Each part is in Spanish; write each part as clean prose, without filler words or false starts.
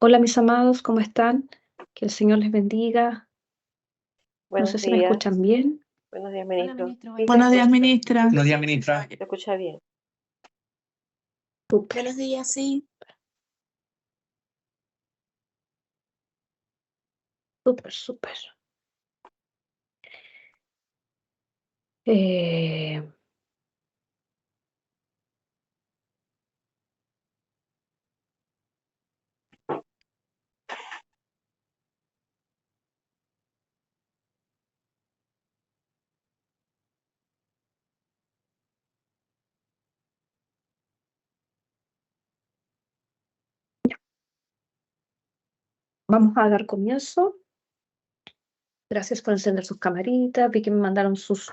Hola, mis amados, ¿cómo están? Que el Señor les bendiga. No sé Buenos si me días. escuchan bien. Buenos días, Hola, ministro. ministro. Sí, Buenos días, ministra. Buenos días, ministra. se escucha bien. Súper. Buenos días, sí. Súper, súper. Eh, Vamos a dar comienzo. Gracias por encender sus camaritas. Vi que me mandaron sus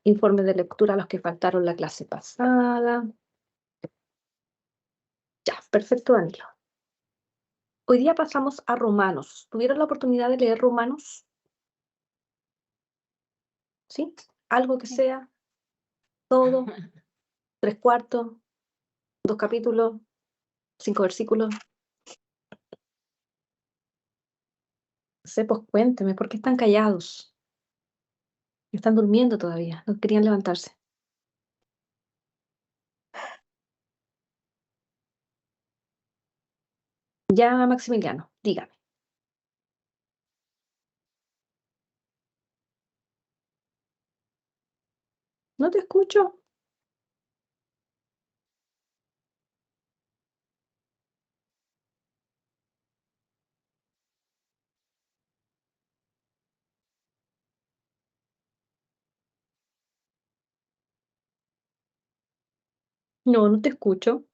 informes de lectura, los que faltaron la clase pasada. Ya, perfecto, Danilo. Hoy día pasamos a Romanos. ¿Tuvieron la oportunidad de leer Romanos? ¿Sí? Algo que sea, todo, 3/4, 2 capítulos, 5 versículos. No sé, pues cuénteme, ¿por qué están callados? Están durmiendo todavía, no querían levantarse. Ya, Maximiliano, dígame. ¿No te escucho? No, no te escucho.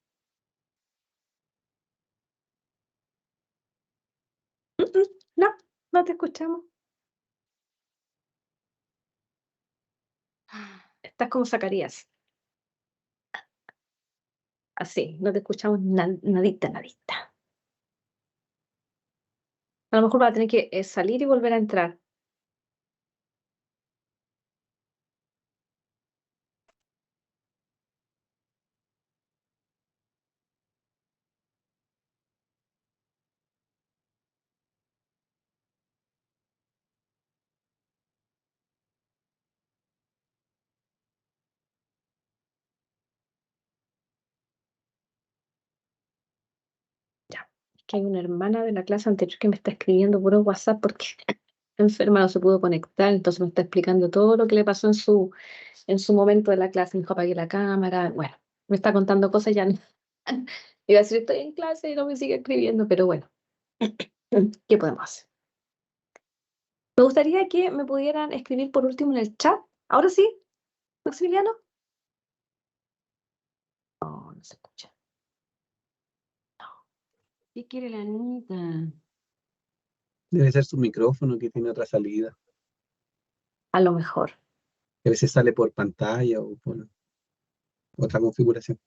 No, no te escuchamos. Estás como Zacarías. Así, no te escuchamos nadita, nadita. A lo mejor va a tener que salir y volver a entrar. Ya, es que hay una hermana de la clase anterior que me está escribiendo por WhatsApp porque enferma, no se pudo conectar, entonces me está explicando todo lo que le pasó en su momento de la clase. Me dijo, apagué la cámara. Bueno, me está contando cosas ya. Iba a decir, estoy en clase y no me sigue escribiendo, pero bueno, ¿qué podemos hacer? Me gustaría que me pudieran escribir por último en el chat. ¿Ahora sí, Maximiliano? No, no se escucha. ¿Qué quiere la niñita? Debe ser su micrófono que tiene otra salida. A lo mejor. A veces sale por pantalla o por otra configuración.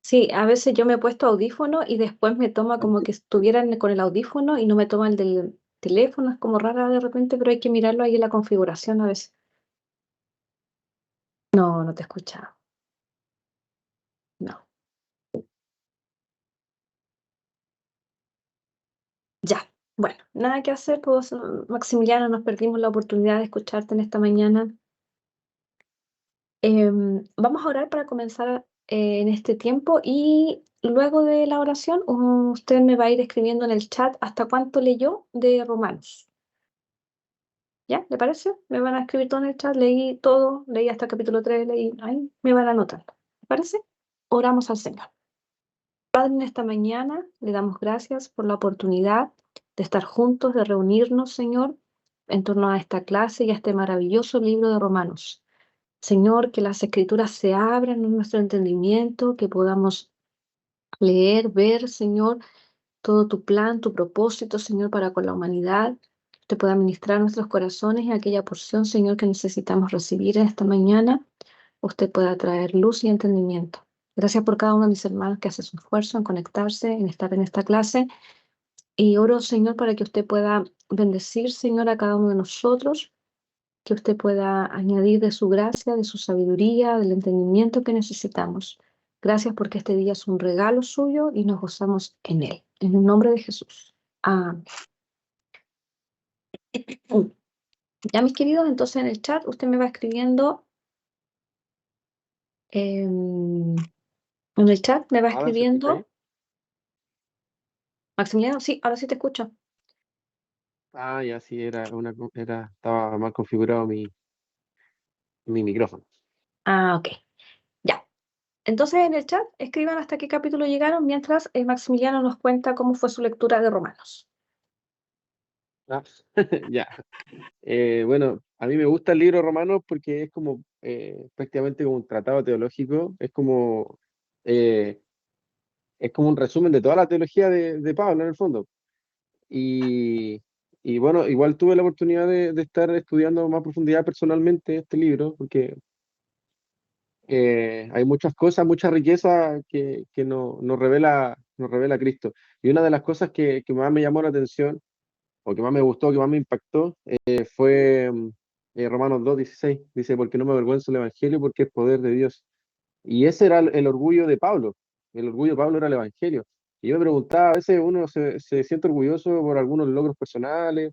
Sí, a veces yo me he puesto audífono y después me toma como que estuvieran con el audífono y no me toma el del teléfono. Es como rara de repente, pero hay que mirarlo ahí en la configuración a veces. No, no te escucha. No. Ya. Bueno, nada que hacer, pues, Maximiliano, nos perdimos la oportunidad de escucharte en esta mañana. Vamos a orar para comenzar en este tiempo y luego de la oración usted me va a ir escribiendo en el chat hasta cuánto leyó de Romanos. ¿Ya? ¿Le parece? Me van a escribir todo en el chat, leí todo, leí hasta el capítulo 3, leí, ahí me van anotando. ¿Le parece? Oramos al Señor. Padre, en esta mañana le damos gracias por la oportunidad de estar juntos, de reunirnos, Señor, en torno a esta clase y a este maravilloso libro de Romanos. Señor, que las escrituras se abran en nuestro entendimiento, que podamos leer, ver, Señor, todo tu plan, tu propósito, Señor, para con la humanidad. Que te pueda ministrar nuestros corazones y aquella porción, Señor, que necesitamos recibir en esta mañana. Usted pueda traer luz y entendimiento. Gracias por cada uno de mis hermanos que hace su esfuerzo en conectarse, en estar en esta clase. Y oro, Señor, para que usted pueda bendecir, Señor, a cada uno de nosotros, que usted pueda añadir de su gracia, de su sabiduría, del entendimiento que necesitamos. Gracias porque este día es un regalo suyo y nos gozamos en él. En el nombre de Jesús. Amén. Ya, mis queridos, entonces en el chat usted me va escribiendo, en el chat me va Ahora se escucha ahí. escribiendo. Maximiliano, sí, ahora sí te escucho. Ah, ya sí, estaba mal configurado mi micrófono. Ah, ok. Ya. Entonces en el chat escriban hasta qué capítulo llegaron mientras Maximiliano nos cuenta cómo fue su lectura de Romanos. Ah, ya. Bueno, a mí me gusta el libro Romanos porque es como prácticamente como un tratado teológico, eh, es como un resumen de toda la teología de Pablo en el fondo. Y, y bueno, igual tuve la oportunidad de estar estudiando más profundidad personalmente este libro, porque hay muchas cosas, mucha riqueza que nos revela Cristo. Y una de las cosas que más me llamó la atención, o que más me gustó, que más me impactó, fue Romanos 2:16. Dice, porque no me avergüenzo del Evangelio, porque es poder de Dios. Y ese era el orgullo de Pablo. El orgullo de Pablo era el Evangelio. Y yo me preguntaba, a veces uno se siente orgulloso por algunos logros personales,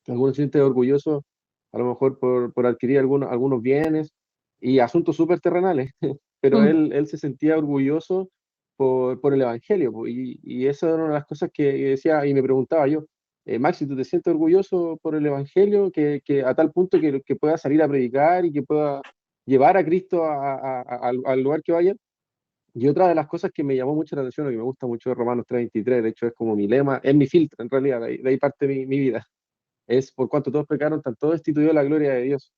algunos se siente orgulloso a lo mejor por adquirir algunos bienes y asuntos súper terrenales, pero Mm. él se sentía orgulloso por el Evangelio, po, y eso era una de las cosas que decía y me preguntaba yo, Maxi, ¿tú te sientes orgulloso por el Evangelio que a tal punto que pueda salir a predicar y que pueda llevar a Cristo al lugar que vaya? Y otra de las cosas que me llamó mucho la atención, o que me gusta mucho de Romanos 3:23, de hecho es como mi lema, es mi filtro en realidad, de ahí parte mi vida, es por cuanto todos pecaron, están todos destituidos de la gloria de Dios.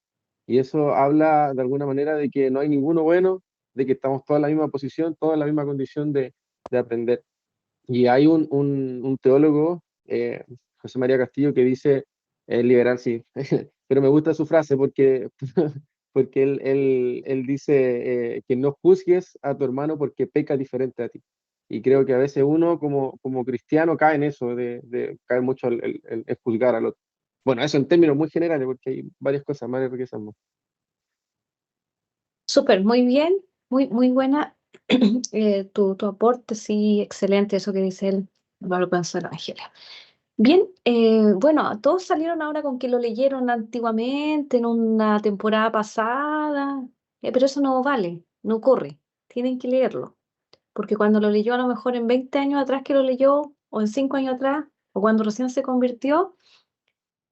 Y eso habla de alguna manera de que no hay ninguno bueno, de que estamos todos en la misma posición, todos en la misma condición de aprender. Y hay un teólogo, José María Castillo, que dice, liberal, sí, pero me gusta su frase porque él dice que no juzgues a tu hermano porque peca diferente a ti. Y creo que a veces uno como cristiano cae en eso, de caer mucho el juzgar al otro. Bueno, eso en términos muy generales, porque hay varias cosas, varias riquezas más. Súper, muy bien, muy buena tu aporte, sí, excelente eso que dice él, no lo pensó el Evangelio. Bien, bueno, todos salieron ahora con que lo leyeron antiguamente, en una temporada pasada, pero eso no vale, no ocurre, tienen que leerlo, porque cuando lo leyó a lo mejor en 20 años atrás que lo leyó, o en 5 años atrás, o cuando recién se convirtió,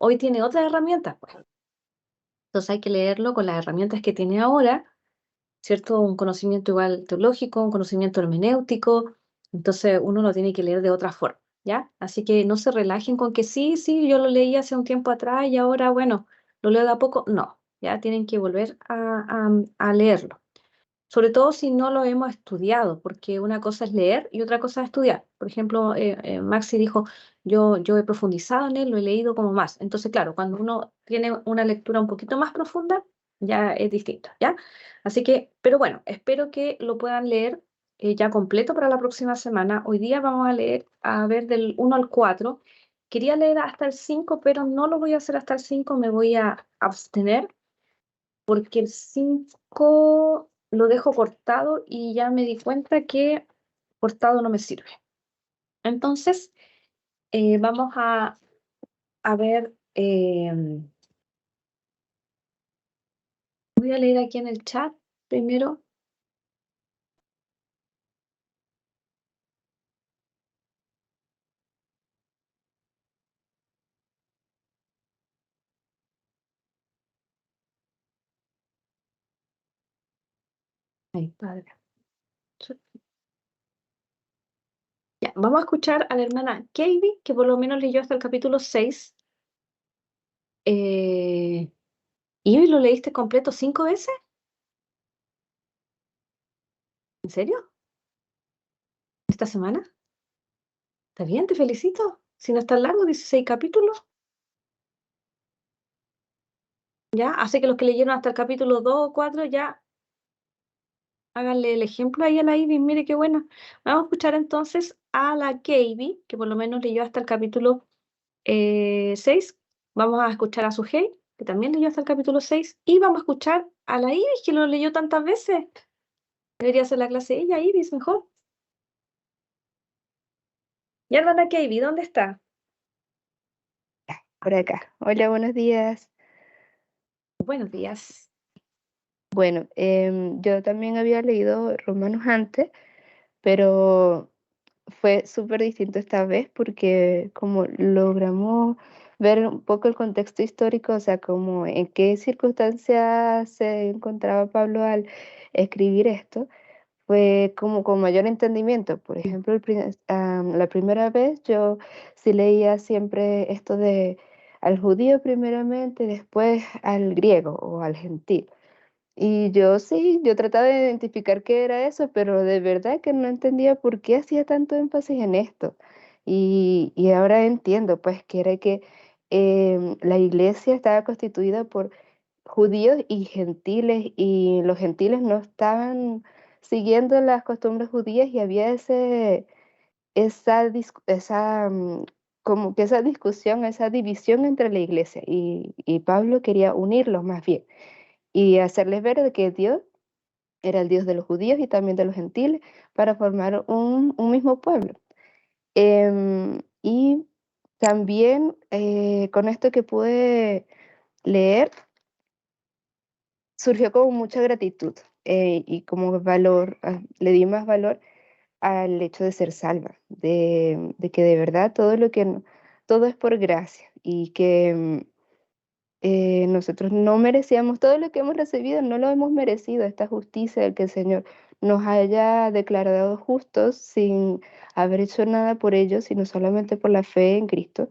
hoy tiene otras herramientas, pues. Entonces hay que leerlo con las herramientas que tiene ahora, ¿cierto? Un conocimiento igual teológico, un conocimiento hermenéutico, entonces uno lo tiene que leer de otra forma, ¿ya? Así que no se relajen con que sí, yo lo leí hace un tiempo atrás y ahora, bueno, lo leo de a poco. No, ya tienen que volver a leerlo. Sobre todo si no lo hemos estudiado, porque una cosa es leer y otra cosa es estudiar. Por ejemplo, Maxi dijo, yo he profundizado en él, lo he leído como más. Entonces, claro, cuando uno tiene una lectura un poquito más profunda, ya es distinto, ¿ya? Así que, pero bueno, espero que lo puedan leer ya completo para la próxima semana. Hoy día vamos a leer, a ver, del 1 al 4. Quería leer hasta el 5, pero no lo voy a hacer hasta el 5, me voy a abstener porque el 5 lo dejo cortado y ya me di cuenta que cortado no me sirve. Entonces, vamos a ver, voy a leer aquí en el chat primero. Ay, padre. Ya, vamos a escuchar a la hermana Katie, que por lo menos leyó hasta el capítulo 6. ¿Y lo leíste completo 5 veces? ¿En serio? ¿Esta semana? ¿Está bien? Te felicito. Si no es tan largo, 16 capítulos. Ya, hace que los que leyeron hasta el capítulo 2 o 4 ya háganle el ejemplo ahí a la Ivy, mire qué buena. Vamos a escuchar entonces a la Gaby, que por lo menos leyó hasta el capítulo 6. Vamos a escuchar a Sujei, que también leyó hasta el capítulo 6. Y vamos a escuchar a la Ivy, que lo leyó tantas veces. Debería ser la clase ella, Ivy, es mejor. Y hermana Keivi, ¿dónde está? Por acá. Hola, buenos días. Buenos días. Bueno, yo también había leído Romanos antes, pero fue súper distinto esta vez porque como logramos ver un poco el contexto histórico, o sea, como en qué circunstancias se encontraba Pablo al escribir esto, fue como con mayor entendimiento. Por ejemplo, la primera vez yo sí leía siempre esto de al judío primeramente, después al griego o al gentil. Y yo sí, yo trataba de identificar qué era eso, pero de verdad que no entendía por qué hacía tanto énfasis en esto. Y ahora entiendo, pues, que era que la iglesia estaba constituida por judíos y gentiles, y los gentiles no estaban siguiendo las costumbres judías y había como que esa discusión, esa división entre la iglesia, y Pablo quería unirlos más bien y hacerles ver de que Dios era el Dios de los judíos y también de los gentiles para formar un mismo pueblo. Y también con esto que pude leer, surgió como mucha gratitud y como valor, le di más valor al hecho de ser salva, de que de verdad todo es por gracia y que nosotros no merecíamos todo lo que hemos recibido, no lo hemos merecido, esta justicia de que el Señor nos haya declarado justos sin haber hecho nada por ello, sino solamente por la fe en Cristo.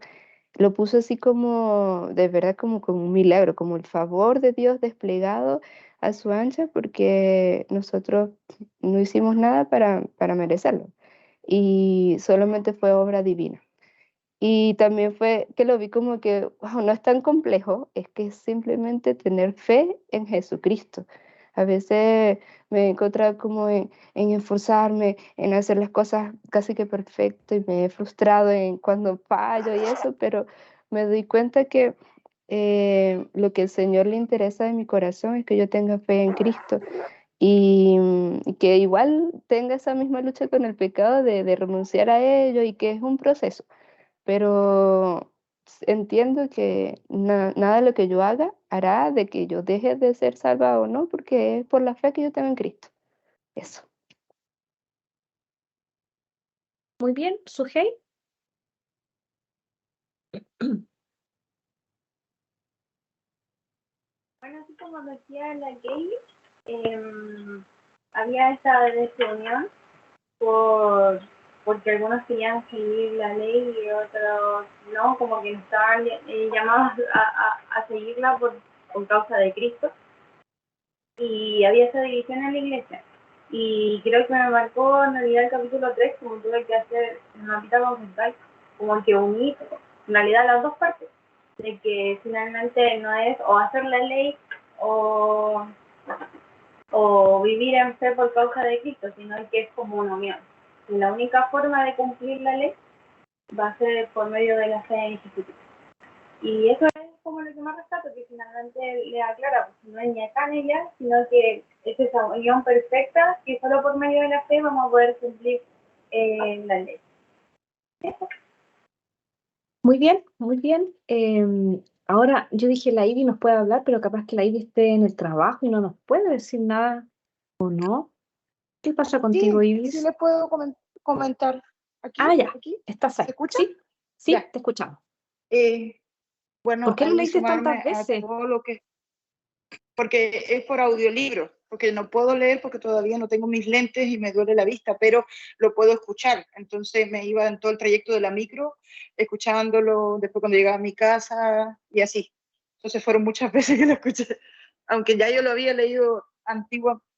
Lo puso así como, de verdad, como un milagro, como el favor de Dios desplegado a su ancha, porque nosotros no hicimos nada para merecerlo. Y solamente fue obra divina. Y también fue que lo vi como que, wow, no es tan complejo, es que es simplemente tener fe en Jesucristo. A veces me he encontrado como en esforzarme, en hacer las cosas casi que perfecto y me he frustrado en cuando fallo y eso, pero me doy cuenta que lo que el Señor le interesa de mi corazón es que yo tenga fe en Cristo y que igual tenga esa misma lucha con el pecado de renunciar a ello y que es un proceso, pero entiendo que nada de lo que yo haga hará de que yo deje de ser salva o no, porque es por la fe que yo tengo en Cristo. Eso. Muy bien, Sujei. Bueno, así como decía la Gaby, había esta desunión porque algunos querían seguir la ley y otros no, como que estaban llamados a seguirla por causa de Cristo. Y había esa división en la iglesia. Y creo que me marcó en realidad el capítulo 3, como tuve que hacer en una pita conceptual, como que unir en realidad las dos partes, de que finalmente no es o hacer la ley o, o vivir en fe por causa de Cristo, sino que es como una unión. Y la única forma de cumplir la ley va a ser por medio de la fe en Jesucristo. Y eso es como lo que más rescato, que finalmente le aclara, pues, no es ni acá ni allá, sino que es esa unión perfecta que solo por medio de la fe vamos a poder cumplir la ley. Eso. Muy bien, muy bien. Ahora yo dije la Ivy nos puede hablar, pero capaz que la Ivy esté en el trabajo y no nos puede decir nada, ¿o no? ¿Qué pasa contigo, Sí, sí Ibis? les puedo comentar. Ah, ya, Aquí, estás ahí. ¿se escucha? Sí, sí, Ya. te escuchamos. Bueno, ¿Por qué lo ahí leíste sumarme tantas a veces? todo lo que, porque es por audiolibro, porque no puedo leer porque todavía no tengo mis lentes y me duele la vista, pero lo puedo escuchar. Entonces me iba en todo el trayecto de la micro, escuchándolo, después cuando llegaba a mi casa y así. Entonces fueron muchas veces que lo escuché, aunque ya yo lo había leído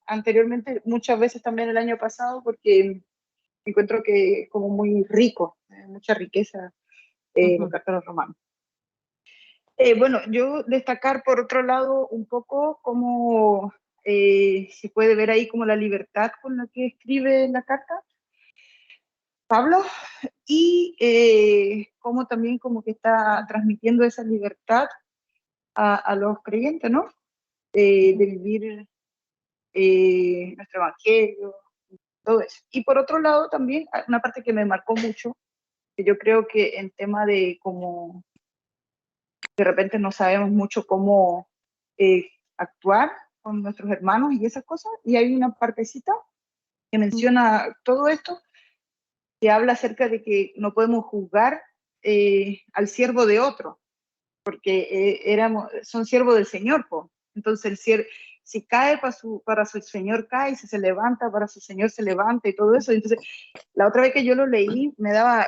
anteriormente, muchas veces también el año pasado, porque encuentro que es como muy rico, mucha riqueza en los cartas romanos. Bueno, yo destacar por otro lado un poco cómo se puede ver ahí como la libertad con la que escribe la carta Pablo y cómo también como que está transmitiendo esa libertad a los creyentes, ¿no? De vivir nuestro evangelio, todo eso. Y por otro lado también, una parte que me marcó mucho, Yo creo que en tema de como de repente no sabemos mucho cómo actuar con nuestros hermanos y esas cosas, y hay una partecita que menciona todo esto, que habla acerca de que no podemos juzgar al siervo de otro, porque son siervos del Señor, po. Entonces si cae para su Señor cae, si se levanta para su Señor se levanta y todo eso. Entonces, la otra vez que yo lo leí, me daba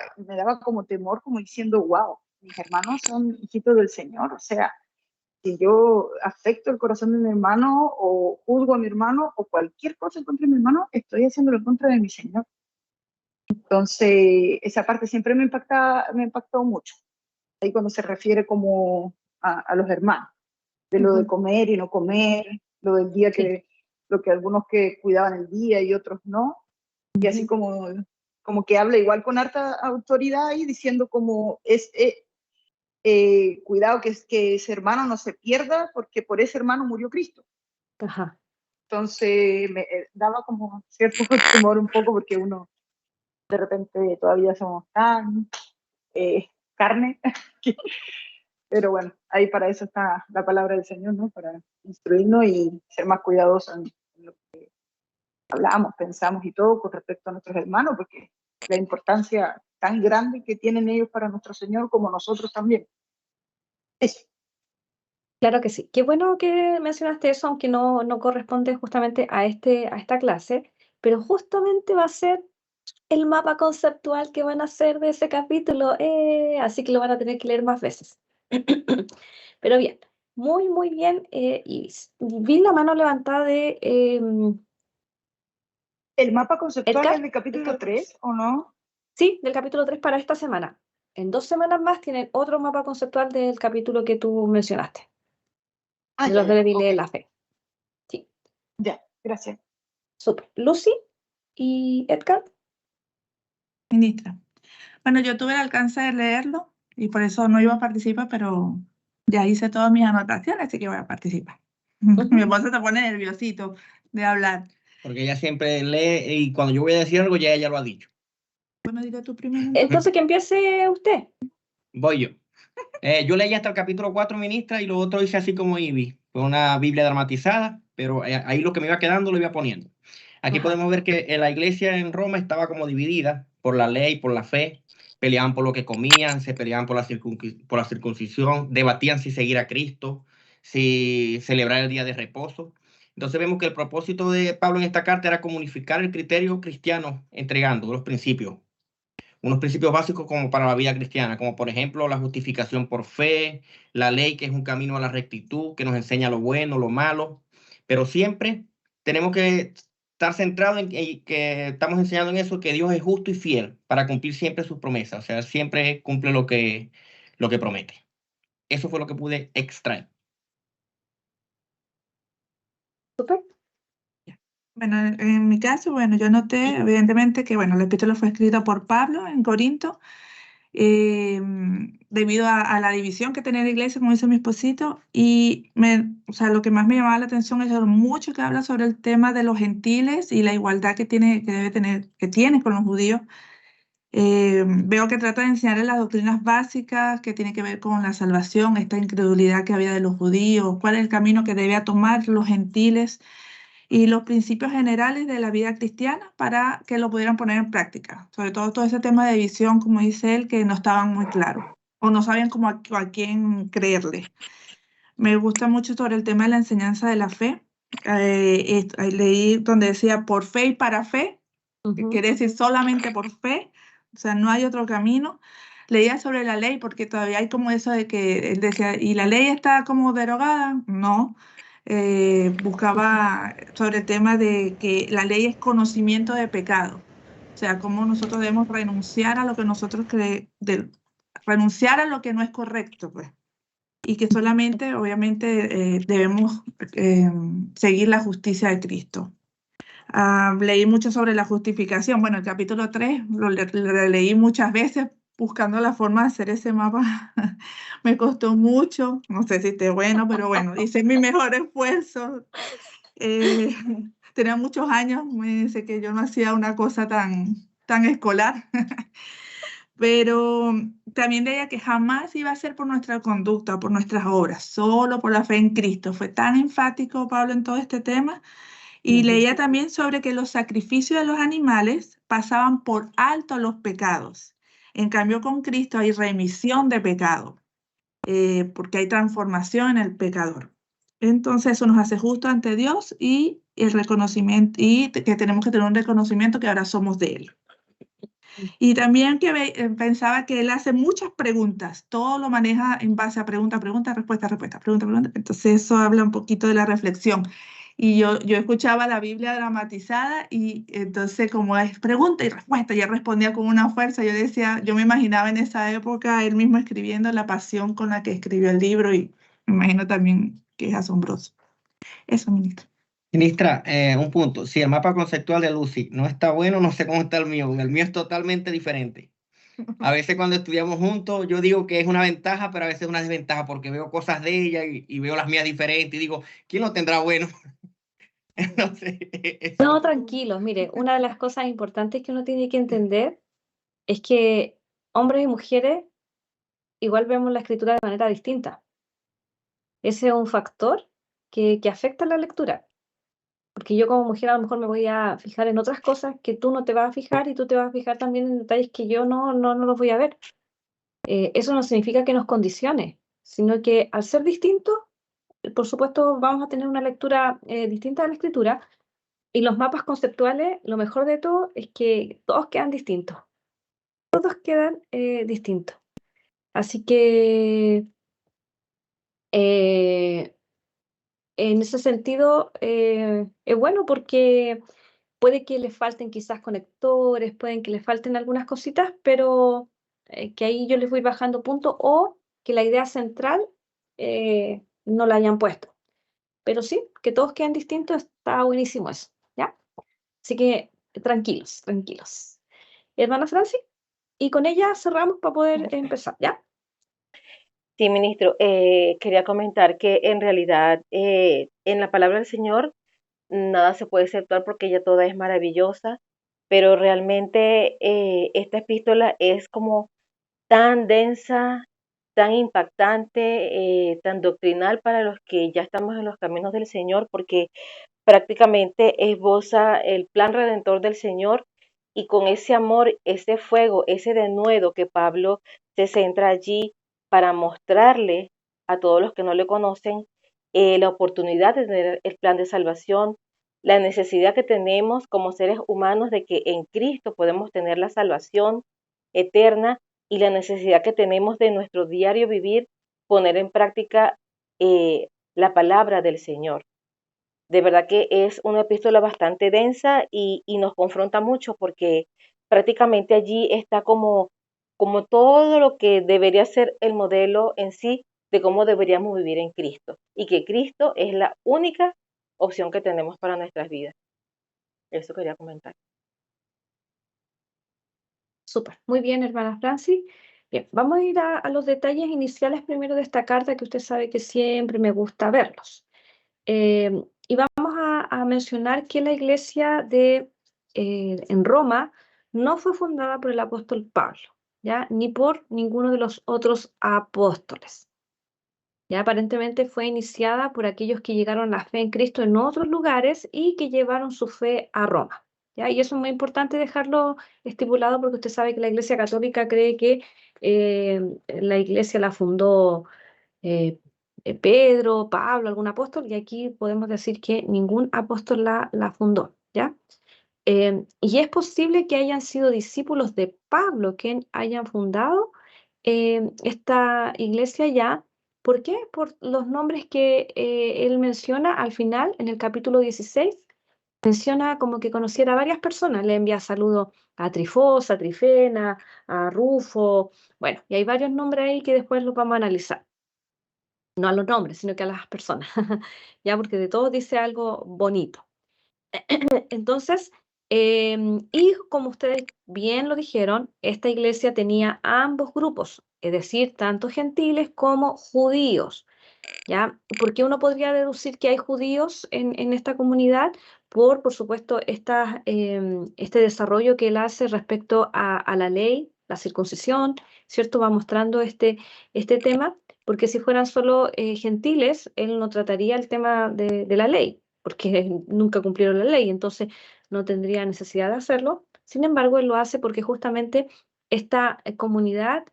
como temor, como diciendo, wow, mis hermanos son hijitos del Señor, o sea, si yo afecto el corazón de mi hermano o juzgo a mi hermano o cualquier cosa en contra de mi hermano, estoy haciéndolo en contra de mi Señor. Entonces, esa parte siempre me impactó mucho. Ahí cuando se refiere como a los hermanos, de lo de comer y no comer, lo del día lo que algunos que cuidaban el día y otros no, y así como que habla igual con harta autoridad ahí, diciendo como cuidado que ese hermano no se pierda, porque por ese hermano murió Cristo. Ajá. Entonces me daba como cierto temor un poco, porque uno de repente todavía somos tan carne, pero bueno, ahí para eso está la palabra del Señor, ¿no? Para instruirnos y ser más cuidadosos en lo que hablamos, pensamos y todo con respecto a nuestros hermanos, porque la importancia tan grande que tienen ellos para nuestro Señor como nosotros también. Eso. Claro que sí. Qué bueno que mencionaste eso, aunque no corresponde justamente a esta clase, pero justamente va a ser el mapa conceptual que van a hacer de ese capítulo, así que lo van a tener que leer más veces. Pero bien, muy, muy bien. Y vi la mano levantada de ¿El mapa conceptual Edgar. es del capítulo 3 o no? Sí, del capítulo 3 para esta semana. En 2 semanas más tienen otro mapa conceptual del capítulo que tú mencionaste, Ah, de ya, los débiles de ok. la fe. Sí, Ya, gracias. súper. Lucy y Edgar. Ministra. Bueno, yo tuve el alcance de leerlo y por eso no iba a participar, pero ya hice todas mis anotaciones, así que voy a participar. Mi esposo se pone nerviosito de hablar. Porque ella siempre lee y cuando yo voy a decir algo ya ella lo ha dicho. Bueno, diga tú primero. Entonces que empiece usted. Voy yo. Yo leí hasta el capítulo 4, ministra, y lo otro hice así como Ivy. Fue una Biblia dramatizada, pero ahí lo que me iba quedando lo iba poniendo. Aquí Ajá. podemos ver que la iglesia en Roma estaba como dividida por la ley, por la fe. Peleaban por lo que comían, se peleaban por la circuncisión, debatían si seguir a Cristo, si celebrar el día de reposo. Entonces vemos que el propósito de Pablo en esta carta era como unificar el criterio cristiano, entregando los principios. Unos principios básicos como para la vida cristiana, como por ejemplo la justificación por fe, la ley que es un camino a la rectitud, que nos enseña lo bueno, lo malo, pero siempre tenemos que estar centrados en que estamos enseñando en eso, que Dios es justo y fiel para cumplir siempre sus promesas, o sea, siempre cumple lo que promete. Eso fue lo que pude extraer. Súper. Bueno, en mi caso, bueno, yo noté evidentemente que, bueno, el epístola fue escrito por Pablo en Corinto, debido a la división que tenía la iglesia, como dice mi esposito, y o sea, lo que más me llamaba la atención es lo mucho que habla sobre el tema de los gentiles y la igualdad que tiene con los judíos. Veo que trata de enseñarles las doctrinas básicas que tienen que ver con la salvación, esta incredulidad que había de los judíos, cuál es el camino que debían tomar los gentiles y los principios generales de la vida cristiana para que lo pudieran poner en práctica. Sobre todo ese tema de visión, como dice él, que no estaban muy claros o no sabían cómo a quién creerle. Me gusta mucho sobre el tema de la enseñanza de la fe. Leí donde decía por fe y para fe, que quiere decir solamente por fe, o sea, no hay otro camino. Leía sobre la ley porque todavía hay como eso de que él decía, ¿y la ley está como derogada? No. Buscaba sobre el tema de que la ley es conocimiento de pecado, o sea, cómo nosotros debemos renunciar a lo que nosotros renunciar a lo que no es correcto, pues, y que solamente, obviamente, debemos seguir la justicia de Cristo. Leí mucho sobre la justificación. Bueno, el capítulo 3 lo leí muchas veces buscando la forma de hacer ese mapa. Me costó mucho, no sé si esté bueno, pero bueno, hice mi mejor esfuerzo. Tenía muchos años, me dice que yo no hacía una cosa tan escolar, Pero también leía que jamás iba a ser por nuestra conducta, por nuestras obras, solo por la fe en Cristo. Fue tan enfático Pablo en todo este tema. Y leía también sobre que los sacrificios de los animales pasaban por alto los pecados. En cambio, con Cristo hay remisión de pecado, porque hay transformación en el pecador. Entonces, eso nos hace justo ante Dios y el reconocimiento, y que tenemos que tener un reconocimiento que ahora somos de Él. Y también que pensaba que Él hace muchas preguntas, todo lo maneja en base a pregunta, respuesta, pregunta. Entonces, eso habla un poquito de la reflexión. Y yo escuchaba la Biblia dramatizada y entonces como es pregunta y respuesta, ya respondía con una fuerza. Yo decía, yo me imaginaba en esa época él mismo escribiendo la pasión con la que escribió el libro y me imagino también que es asombroso. Eso, ministro. Ministra, un punto. Si el mapa conceptual de Lucy no está bueno, no sé cómo está el mío. El mío es totalmente diferente. A veces cuando estudiamos juntos, yo digo que es una ventaja, pero a veces es una desventaja porque veo cosas de ella y veo las mías diferentes y digo, ¿quién lo tendrá bueno? No sé. No, tranquilos. Mire, una de las cosas importantes que uno tiene que entender es que hombres y mujeres igual vemos la escritura de manera distinta. Ese es un factor que afecta la lectura. Porque yo como mujer a lo mejor me voy a fijar en otras cosas que tú no te vas a fijar y tú te vas a fijar también en detalles que yo no los voy a ver. Eso no significa que nos condicione, sino que al ser distintos, por supuesto, vamos a tener una lectura distinta de la escritura. Y los mapas conceptuales, lo mejor de todo es que todos quedan distintos. Todos quedan distintos. Así que en ese sentido es bueno porque puede que les falten quizás conectores, pueden que les falten algunas cositas, pero que ahí yo les voy bajando puntos o que la idea central no la hayan puesto. Pero sí, que todos queden distintos, está buenísimo eso, ¿ya? Así que tranquilos, tranquilos. Hermana Franci, y con ella cerramos para poder empezar, ¿ya? Sí, ministro, quería comentar que en realidad en la palabra del Señor nada se puede exceptuar porque ella toda es maravillosa, pero realmente esta epístola es como tan densa, tan impactante, tan doctrinal para los que ya estamos en los caminos del Señor, porque prácticamente esboza el plan redentor del Señor y con ese amor, ese fuego, ese denuedo que Pablo se centra allí para mostrarle a todos los que no le conocen la oportunidad de tener el plan de salvación, la necesidad que tenemos como seres humanos de que en Cristo podemos tener la salvación eterna y la necesidad que tenemos de nuestro diario vivir poner en práctica la palabra del Señor. De verdad que es una epístola bastante densa y nos confronta mucho porque prácticamente allí está como todo lo que debería ser el modelo en sí de cómo deberíamos vivir en Cristo y que Cristo es la única opción que tenemos para nuestras vidas. Eso quería comentar. Súper, muy bien, hermana Franci. Bien, vamos a ir a los detalles iniciales primero de esta carta, que usted sabe que siempre me gusta verlos. Y vamos a mencionar que la iglesia en Roma no fue fundada por el apóstol Pablo, ¿ya? Ni por ninguno de los otros apóstoles. Ya aparentemente fue iniciada por aquellos que llegaron a la fe en Cristo en otros lugares y que llevaron su fe a Roma. ¿Ya? Y eso es muy importante dejarlo estipulado porque usted sabe que la Iglesia Católica cree que la iglesia la fundó Pedro, Pablo, algún apóstol, y aquí podemos decir que ningún apóstol la fundó, ¿ya? Y es posible que hayan sido discípulos de Pablo que hayan fundado esta iglesia ya. ¿Por qué? Por los nombres que él menciona al final, en el capítulo 16, menciona como que conociera a varias personas, le envía saludos a Trifosa, a Trifena, a Rufo, bueno, y hay varios nombres ahí que después los vamos a analizar. No a los nombres, sino que a las personas, ya porque de todos dice algo bonito. Entonces, y como ustedes bien lo dijeron, esta iglesia tenía ambos grupos, es decir, tanto gentiles como judíos, ¿ya? Porque uno podría deducir que hay judíos en esta comunidad por supuesto, este desarrollo que él hace respecto a la ley la circuncisión, ¿cierto? Va mostrando este tema, porque si fueran solo gentiles, él no trataría el tema de la ley, porque nunca cumplieron la ley, entonces no tendría necesidad de hacerlo. Sin embargo, él lo hace porque justamente esta comunidad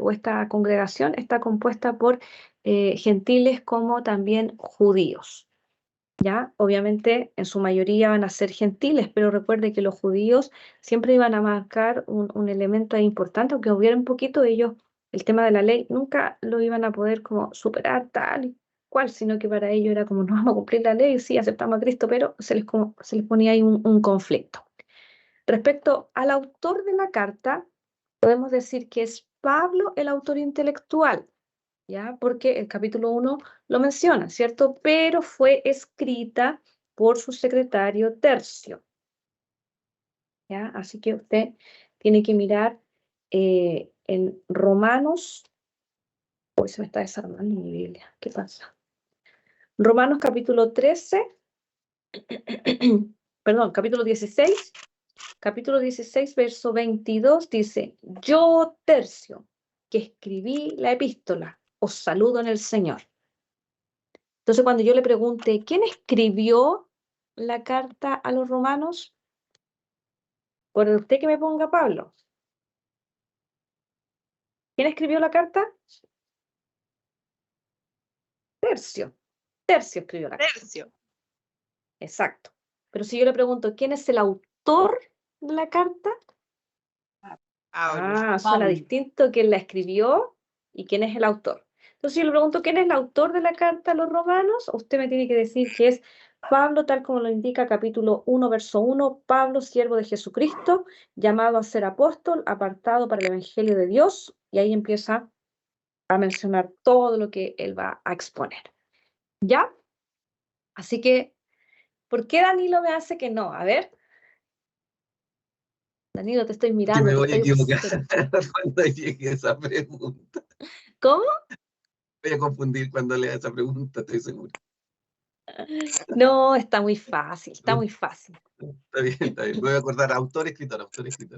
o esta congregación está compuesta por gentiles como también judíos. ¿Ya? Obviamente en su mayoría van a ser gentiles, pero recuerde que los judíos siempre iban a marcar un elemento importante, aunque hubiera un poquito ellos, el tema de la ley, nunca lo iban a poder como superar tal y cual, sino que para ellos era como, no vamos a cumplir la ley, sí, aceptamos a Cristo, pero se les ponía ahí un conflicto. Respecto al autor de la carta, podemos decir que es Pablo el autor intelectual, ¿ya? Porque el capítulo 1 lo menciona, ¿cierto? Pero fue escrita por su secretario Tercio, ¿ya? Así que usted tiene que mirar en Romanos. Hoy se me está desarmando mi Biblia, ¿qué pasa? Romanos capítulo 13, perdón, capítulo 16, verso 22 dice, yo Tercio, que escribí la epístola, os saludo en el Señor. Entonces, cuando yo le pregunte, ¿quién escribió la carta a los romanos? Por usted que me ponga Pablo. ¿Quién escribió la carta? Tercio. Tercio escribió la carta. Tercio. Exacto. Pero si yo le pregunto, ¿quién es el autor de la carta? Suena distinto quién la escribió y quién es el autor. Entonces, si yo le pregunto quién es el autor de la carta a los romanos, usted me tiene que decir que es Pablo, tal como lo indica capítulo 1, verso 1, Pablo, siervo de Jesucristo, llamado a ser apóstol, apartado para el Evangelio de Dios, y ahí empieza a mencionar todo lo que él va a exponer. ¿Ya? Así que, ¿por qué Danilo me hace que no? A ver. Danilo, te estoy mirando. Yo me voy a equivocar cuando llegue esa pregunta. ¿Cómo? Voy a confundir cuando lea esa pregunta, estoy seguro. No, está muy fácil, está muy fácil. Está bien, está bien. Voy a acordar autor, escritor,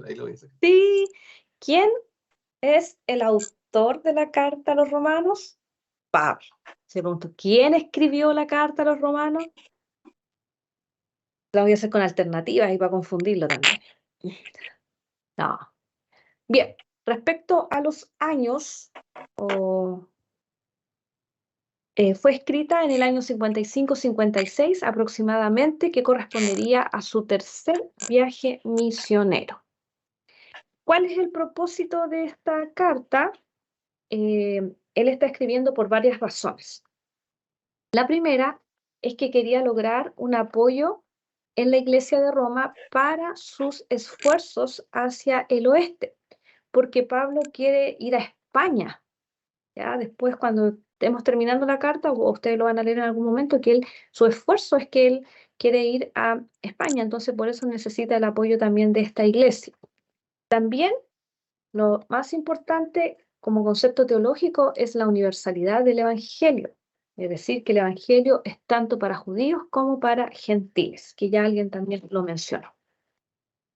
ahí lo voy a hacer. Sí. ¿Quién es el autor de la carta a los romanos? Pablo. Se preguntó, ¿quién escribió la carta a los romanos? La voy a hacer con alternativas y para confundirlo también. No. Bien, respecto a los años, fue escrita en el año 55-56 aproximadamente, que correspondería a su tercer viaje misionero. ¿Cuál es el propósito de esta carta? Él está escribiendo por varias razones. La primera es que quería lograr un apoyo en la Iglesia de Roma para sus esfuerzos hacia el oeste, porque Pablo quiere ir a España. ¿Ya? Después, cuando estemos terminando la carta, o ustedes lo van a leer en algún momento, que su esfuerzo es que él quiere ir a España, entonces por eso necesita el apoyo también de esta iglesia. También, lo más importante como concepto teológico es la universalidad del Evangelio, es decir, que el Evangelio es tanto para judíos como para gentiles, que ya alguien también lo mencionó.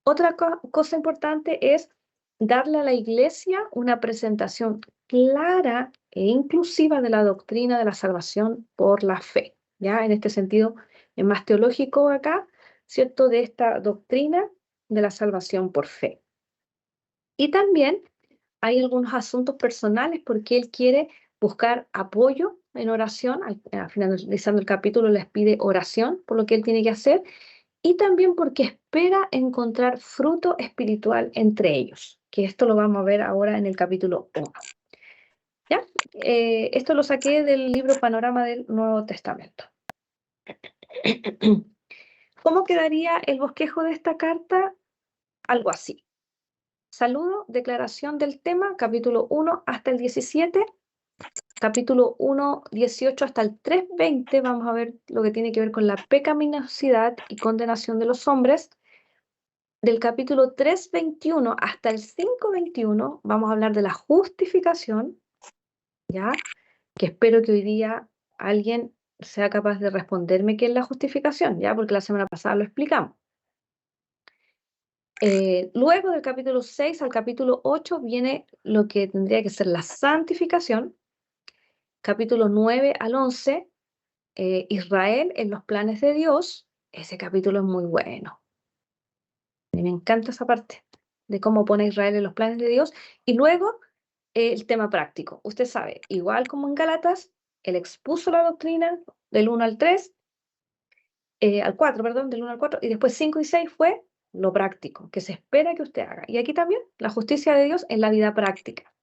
Otra cosa importante es darle a la iglesia una presentación clara e inclusiva de la doctrina de la salvación por la fe. ¿Ya? En este sentido, es más teológico acá, ¿cierto? De esta doctrina de la salvación por fe. Y también hay algunos asuntos personales porque él quiere buscar apoyo en oración. Al finalizando el capítulo les pide oración por lo que él tiene que hacer. Y también porque espera encontrar fruto espiritual entre ellos, que esto lo vamos a ver ahora en el capítulo 1. ¿Ya? Esto lo saqué del libro Panorama del Nuevo Testamento. ¿Cómo quedaría el bosquejo de esta carta? Algo así. Saludo, declaración del tema, capítulo 1 hasta el 17, capítulo 1, 18 hasta el 3:20, vamos a ver lo que tiene que ver con la pecaminosidad y condenación de los hombres. Del capítulo 3:21 hasta el 5:21 vamos a hablar de la justificación, ¿ya? Que espero que hoy día alguien sea capaz de responderme qué es la justificación, ¿ya? Porque la semana pasada lo explicamos. Luego del capítulo 6 al capítulo 8 viene lo que tendría que ser la santificación. Capítulo 9 al 11, Israel en los planes de Dios. Ese capítulo es muy bueno. A mí me encanta esa parte de cómo pone Israel en los planes de Dios. Y luego el tema práctico. Usted sabe, igual como en Gálatas, él expuso la doctrina del 1 al 3, al 4, perdón, del 1 al 4, y después 5 y 6 fue lo práctico, que se espera que usted haga. Y aquí también la justicia de Dios en la vida práctica.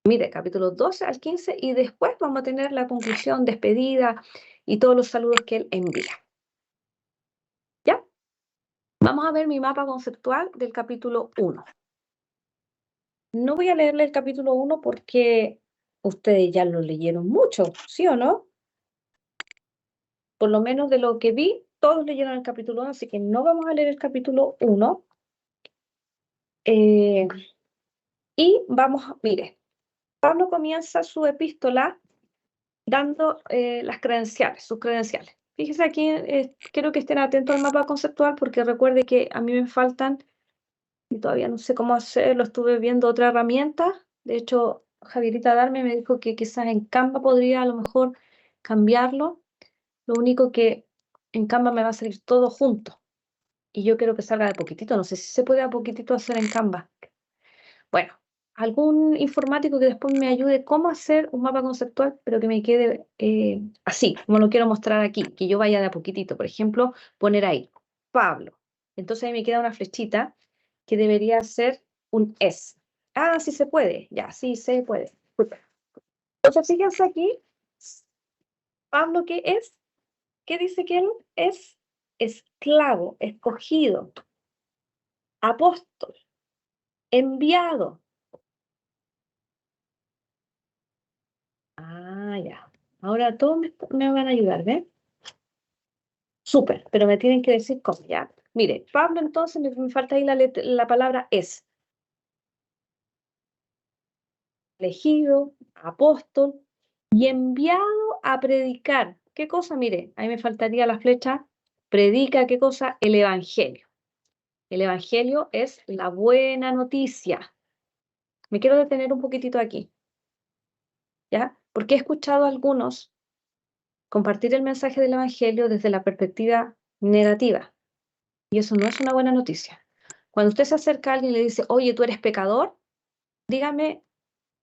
Mire, capítulos 12 al 15, y después vamos a tener la conclusión, despedida y todos los saludos que él envía. ¿Ya? Vamos a ver mi mapa conceptual del capítulo 1. No voy a leerle el capítulo 1 porque ustedes ya lo leyeron mucho, ¿sí o no? Por lo menos de lo que vi, todos leyeron el capítulo 1, así que no vamos a leer el capítulo 1. Y vamos, mire, Pablo comienza su epístola dando las credenciales, sus credenciales. Fíjese aquí, quiero que estén atentos al mapa conceptual porque recuerde que a mí me faltan, y todavía no sé cómo hacerlo, estuve viendo otra herramienta. De hecho, Javierita Darme me dijo que quizás en Canva podría a lo mejor cambiarlo. Lo único que en Canva me va a salir todo junto. Y yo quiero que salga de poquitito. No sé si se puede a poquitito hacer en Canva. Bueno, algún informático que después me ayude cómo hacer un mapa conceptual, pero que me quede así, como lo quiero mostrar aquí, que yo vaya de a poquitito. Por ejemplo, poner ahí, Pablo. Entonces ahí me queda una flechita que debería ser un S. Ah, sí se puede. Ya, sí se puede. Entonces fíjense aquí, Pablo, ¿qué es? ¿Qué dice que él es? Esclavo, escogido, apóstol, enviado. Ah, ya. Ahora todos me van a ayudar, ¿ven? Súper, pero me tienen que decir cómo, ¿ya? Mire, Pablo, entonces me falta ahí la palabra es. Elegido, apóstol y enviado a predicar. ¿Qué cosa? Mire, ahí me faltaría la flecha. Predica, ¿qué cosa? El evangelio. El evangelio es la buena noticia. Me quiero detener un poquitito aquí, ¿ya? Porque he escuchado a algunos compartir el mensaje del evangelio desde la perspectiva negativa. Y eso no es una buena noticia. Cuando usted se acerca a alguien y le dice, oye, tú eres pecador, dígame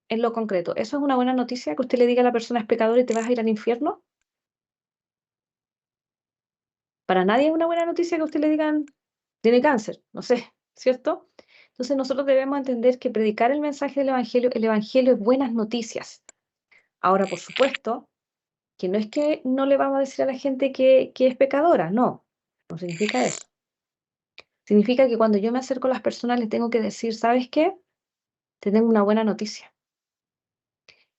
en lo concreto, ¿eso es una buena noticia que usted le diga a la persona es pecador y te vas a ir al infierno? Para nadie es una buena noticia que usted le digan, tiene cáncer, no sé, ¿cierto? Entonces nosotros debemos entender que predicar el mensaje del evangelio, el evangelio es buenas noticias. Ahora, por supuesto, que no es que no le vamos a decir a la gente que es pecadora, no significa eso. Significa que cuando yo me acerco a las personas les tengo que decir, ¿sabes qué? Te tengo una buena noticia.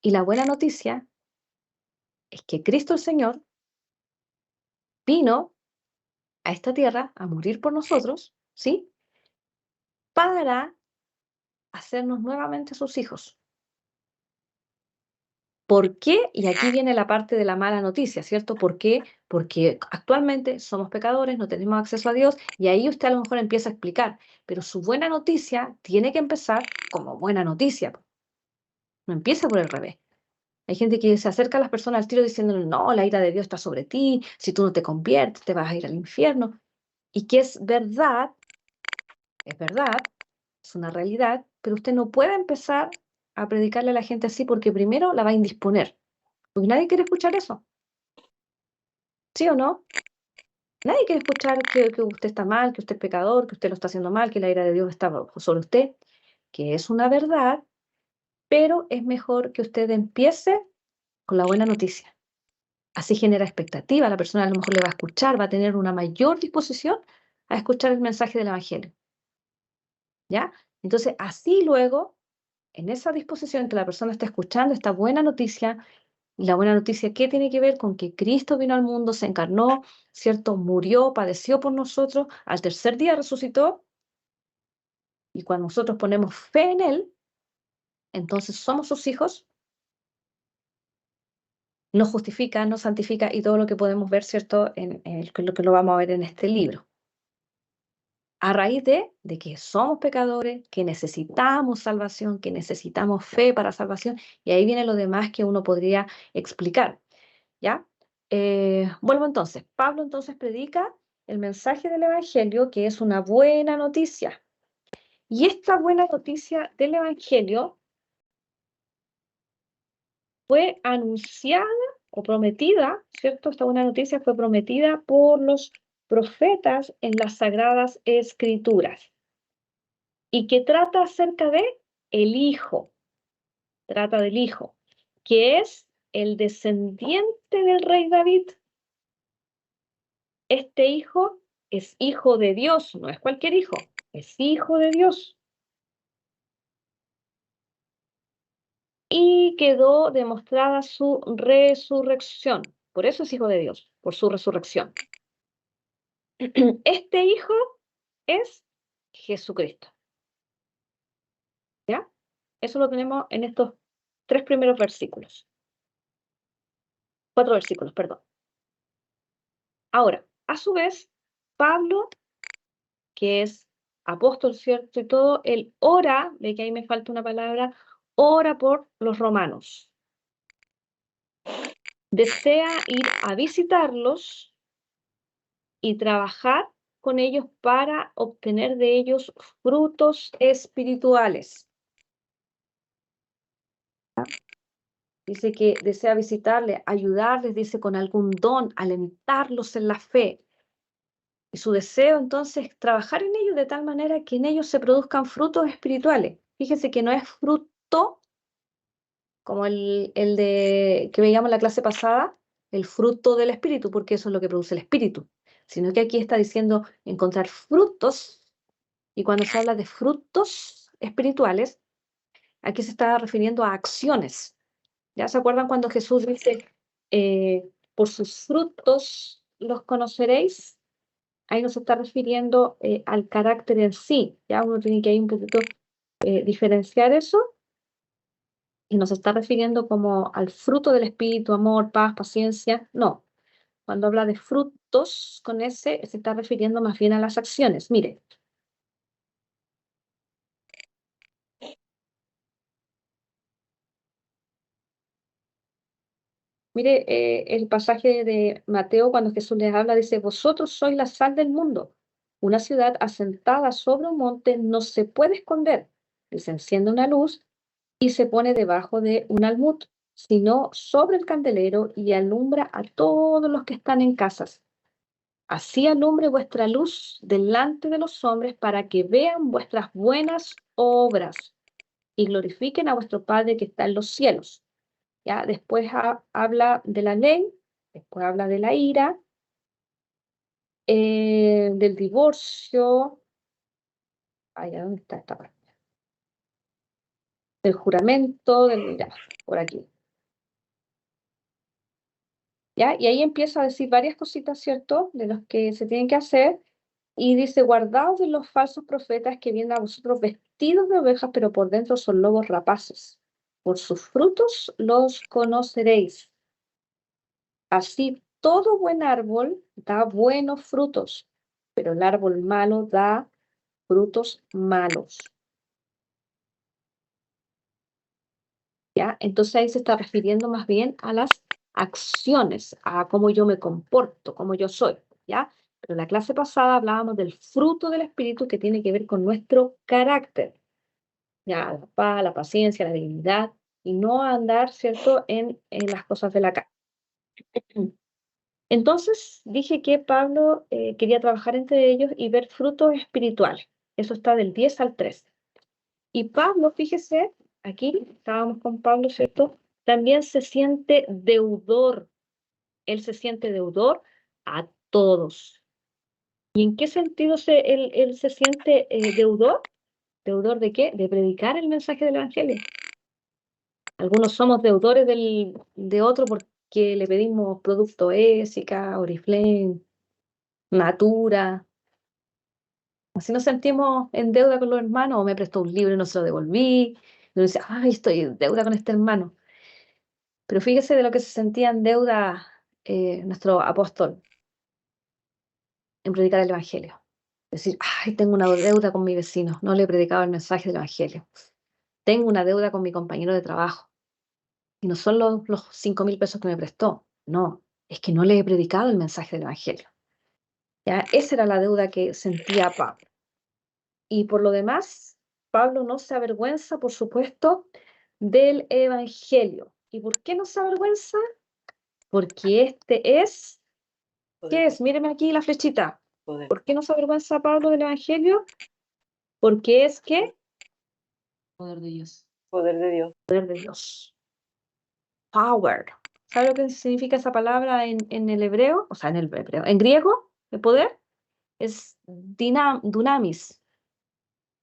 Y la buena noticia es que Cristo el Señor vino a esta tierra a morir por nosotros, ¿sí? Para hacernos nuevamente sus hijos. ¿Por qué? Y aquí viene la parte de la mala noticia, ¿cierto? ¿Por qué? Porque actualmente somos pecadores, no tenemos acceso a Dios, y ahí usted a lo mejor empieza a explicar, pero su buena noticia tiene que empezar como buena noticia. No empieza por el revés. Hay gente que se acerca a las personas al tiro diciéndole, no, la ira de Dios está sobre ti, si tú no te conviertes, te vas a ir al infierno. Y que es verdad, es una realidad, pero usted no puede empezar a predicarle a la gente así porque primero la va a indisponer. Porque nadie quiere escuchar eso. ¿Sí o no? Nadie quiere escuchar que usted está mal, que usted es pecador, que usted lo está haciendo mal, que la ira de Dios está sobre usted, que es una verdad, pero es mejor que usted empiece con la buena noticia. Así genera expectativa, la persona a lo mejor le va a escuchar, va a tener una mayor disposición a escuchar el mensaje del Evangelio. ¿Ya? Entonces, así luego, en esa disposición que la persona está escuchando esta buena noticia, y la buena noticia, ¿qué tiene que ver con que Cristo vino al mundo, se encarnó, ¿cierto? Murió, padeció por nosotros, al tercer día resucitó, y cuando nosotros ponemos fe en Él, entonces somos sus hijos, nos justifica, nos santifica y todo lo que podemos ver, ¿cierto? En lo que lo vamos a ver en este libro. a raíz de que somos pecadores, que necesitamos salvación, que necesitamos fe para salvación, y ahí viene lo demás que uno podría explicar, ¿ya? Vuelvo entonces. Pablo entonces predica el mensaje del Evangelio, que es una buena noticia. Y esta buena noticia del Evangelio fue anunciada o prometida, ¿cierto? Esta buena noticia fue prometida por los profetas en las Sagradas Escrituras. Y que trata acerca de el Hijo, trata del Hijo, que es el descendiente del rey David. Este Hijo es Hijo de Dios, no es cualquier hijo, es Hijo de Dios. Y quedó demostrada su resurrección. Por eso es Hijo de Dios, por su resurrección. Este Hijo es Jesucristo. ¿Ya? Eso lo tenemos en estos 3 primeros versículos. 4 versículos, perdón. Ahora, a su vez, Pablo, que es apóstol, ¿cierto? Y todo, él ora, ve que ahí me falta una palabra, ora por los romanos. Desea ir a visitarlos y trabajar con ellos para obtener de ellos frutos espirituales. Dice que desea visitarles, ayudarles, dice, con algún don, alentarlos en la fe. Y su deseo entonces es trabajar en ellos de tal manera que en ellos se produzcan frutos espirituales. Fíjense que no es fruto como el que veíamos en la clase pasada, el fruto del espíritu, porque eso es lo que produce el espíritu, sino que aquí está diciendo encontrar frutos, y cuando se habla de frutos espirituales, aquí se está refiriendo a acciones. ¿Ya se acuerdan cuando Jesús dice, por sus frutos los conoceréis? Ahí no se está refiriendo al carácter en sí, ya uno tiene que ahí un poquito diferenciar eso, y no se está refiriendo como al fruto del espíritu, amor, paz, paciencia, no. Cuando habla de frutos con ese, se está refiriendo más bien a las acciones. Mire. Mire el pasaje de Mateo cuando Jesús les habla, dice, vosotros sois la sal del mundo. Una ciudad asentada sobre un monte no se puede esconder. Y se enciende una luz y se pone debajo de un almud, sino sobre el candelero y alumbra a todos los que están en casas. Así alumbre vuestra luz delante de los hombres para que vean vuestras buenas obras y glorifiquen a vuestro Padre que está en los cielos. ¿Ya? Después habla de la ley, después habla de la ira, del divorcio. ¿Dónde está esta parte? Del juramento, ya, por aquí. ¿Ya? Y ahí empieza a decir varias cositas, ¿cierto? De los que se tienen que hacer. Y dice, guardaos de los falsos profetas que vienen a vosotros vestidos de ovejas, pero por dentro son lobos rapaces. Por sus frutos los conoceréis. Así todo buen árbol da buenos frutos, pero el árbol malo da frutos malos. ¿Ya? Entonces ahí se está refiriendo más bien a las acciones, a cómo yo me comporto, cómo yo soy, ¿ya? Pero en la clase pasada hablábamos del fruto del espíritu que tiene que ver con nuestro carácter, ¿ya? La paz, la paciencia, la dignidad, y no andar, ¿cierto?, en las cosas de la carne. Entonces dije que Pablo quería trabajar entre ellos y ver frutos espirituales. Eso está del 10 al 13. Y Pablo, fíjese, aquí estábamos con Pablo, ¿cierto? También se siente deudor. Él se siente deudor a todos. ¿Y en qué sentido él se siente deudor? ¿Deudor de qué? De predicar el mensaje del Evangelio. Algunos somos deudores de otro porque le pedimos producto Ésica, Oriflame, Natura. Así nos sentimos en deuda con los hermanos, o me prestó un libro y no se lo devolví. Y uno dice, ay, estoy en deuda con este hermano. Pero fíjese de lo que se sentía en deuda nuestro apóstol en predicar el Evangelio. Decir, ay, tengo una deuda con mi vecino, no le he predicado el mensaje del Evangelio. Tengo una deuda con mi compañero de trabajo. Y no son los 5.000 pesos que me prestó. No, es que no le he predicado el mensaje del Evangelio. ¿Ya? Esa era la deuda que sentía Pablo. Y por lo demás, Pablo no se avergüenza, por supuesto, del Evangelio. ¿Y por qué no se avergüenza? Porque este es, ¿qué es? Míreme aquí la flechita. Poder. ¿Por qué no se avergüenza Pablo del Evangelio? Porque es que Poder de Dios. Poder de Dios. poder de Dios. Power. ¿Sabe lo que significa esa palabra en el hebreo? O sea, en el hebreo. En griego, el poder es dunamis,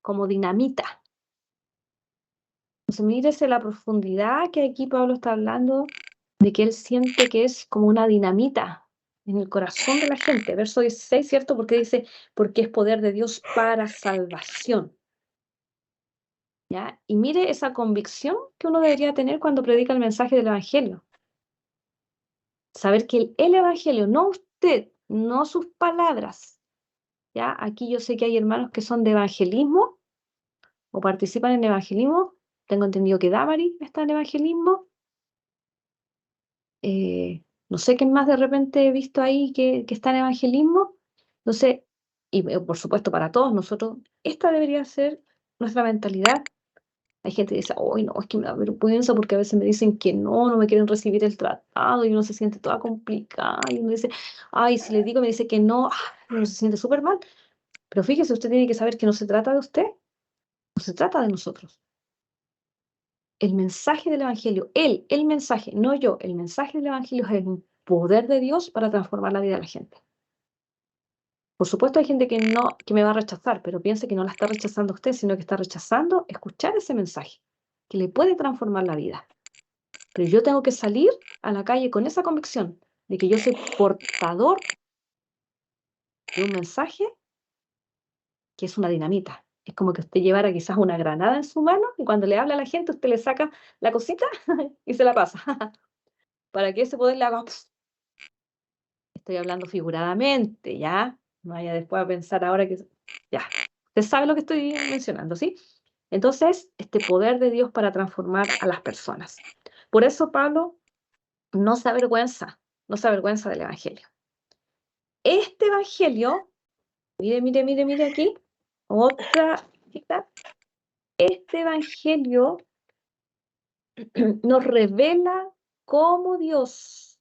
como dinamita. Entonces, mírese la profundidad que aquí Pablo está hablando, de que él siente que es como una dinamita en el corazón de la gente. Verso 16, ¿cierto? Porque dice, porque es poder de Dios para salvación. ¿Ya? Y mire esa convicción que uno debería tener cuando predica el mensaje del Evangelio. Saber que el Evangelio, no usted, no sus palabras. ¿Ya? Aquí yo sé que hay hermanos que son de evangelismo o participan en evangelismo. Tengo entendido que Damari está en evangelismo. No sé quién más de repente he visto ahí que está en evangelismo. Entonces, y por supuesto para todos nosotros, esta debería ser nuestra mentalidad. Hay gente que dice, "Ay, no, es que me da vergüenza porque a veces me dicen que no me quieren recibir el tratado", y uno se siente toda complicada, y uno dice, ay, si le digo, me dice que no, uno se siente súper mal. Pero fíjese, usted tiene que saber que no se trata de usted, no se trata de nosotros. El mensaje del Evangelio, el mensaje, no yo, el mensaje del Evangelio es el poder de Dios para transformar la vida de la gente. Por supuesto hay gente que me va a rechazar, pero piense que no la está rechazando usted, sino que está rechazando escuchar ese mensaje, que le puede transformar la vida. Pero yo tengo que salir a la calle con esa convicción de que yo soy portador de un mensaje que es una dinamita. Es como que usted llevara quizás una granada en su mano y cuando le habla a la gente usted le saca la cosita y se la pasa. Para que ese poder le haga... Estoy hablando figuradamente, ¿ya? No vaya después a pensar ahora que... Ya, usted sabe lo que estoy mencionando, ¿sí? Entonces, este poder de Dios para transformar a las personas. Por eso Pablo no se avergüenza del Evangelio. Este Evangelio, mire aquí, otra cita. Este Evangelio nos revela cómo Dios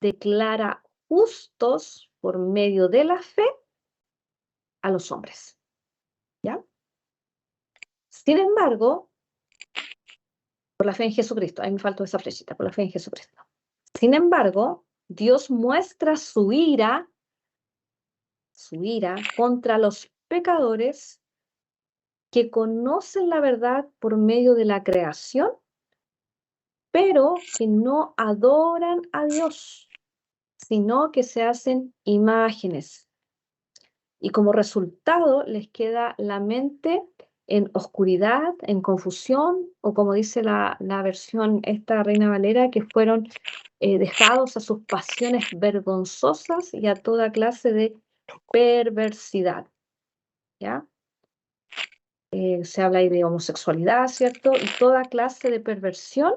declara justos por medio de la fe a los hombres. ¿Ya? Sin embargo, por la fe en Jesucristo, ahí me faltó esa flechita, por la fe en Jesucristo. Sin embargo, Dios muestra su ira contra los pecadores que conocen la verdad por medio de la creación, pero que no adoran a Dios, sino que se hacen imágenes. Y como resultado les queda la mente en oscuridad, en confusión, o como dice la versión esta Reina Valera, que fueron dejados a sus pasiones vergonzosas y a toda clase de perversidad. ¿Ya? Se habla ahí de homosexualidad, ¿cierto? Y toda clase de perversión.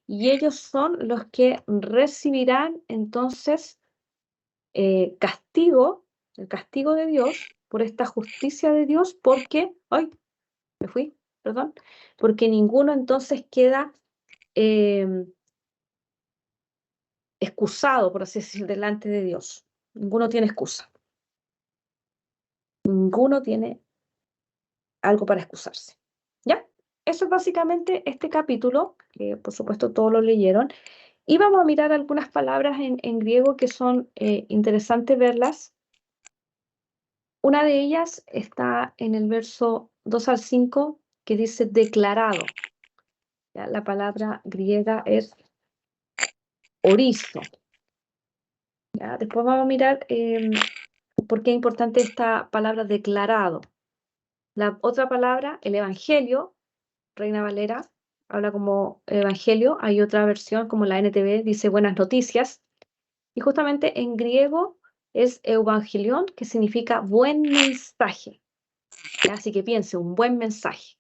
Y ellos son los que recibirán entonces castigo, el castigo de Dios, por esta justicia de Dios, porque, ¡ay! Me fui, perdón, porque ninguno entonces queda excusado, por así decir, delante de Dios. Ninguno tiene excusa. Ninguno tiene algo para excusarse. ¿Ya? Eso es básicamente este capítulo, que por supuesto todos lo leyeron. Y vamos a mirar algunas palabras en griego que son interesantes verlas. Una de ellas está en el verso 2 al 5, que dice declarado. ¿Ya? La palabra griega es orizo. ¿Ya? Después vamos a mirar por qué es importante esta palabra declarado. La otra palabra, el evangelio, Reina Valera, habla como evangelio. Hay otra versión como la NTV, dice buenas noticias. Y justamente en griego es evangelión, que significa buen mensaje. ¿Ya? Así que piense, un buen mensaje.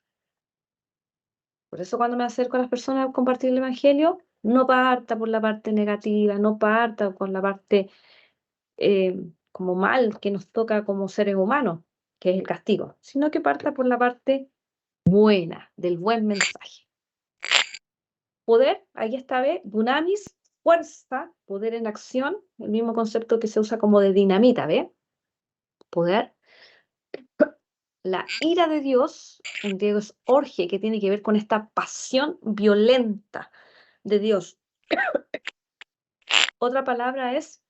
Por eso cuando me acerco a las personas a compartir el evangelio, no parta por la parte negativa, no parta con la parte como mal que nos toca como seres humanos, que es el castigo, sino que parta por la parte buena, del buen mensaje. Poder, ahí está, ¿ve? Dunamis, fuerza, poder en acción, el mismo concepto que se usa como de dinamita, ¿ve? Poder. La ira de Dios, en griego es orge, que tiene que ver con esta pasión violenta de Dios. Otra palabra es,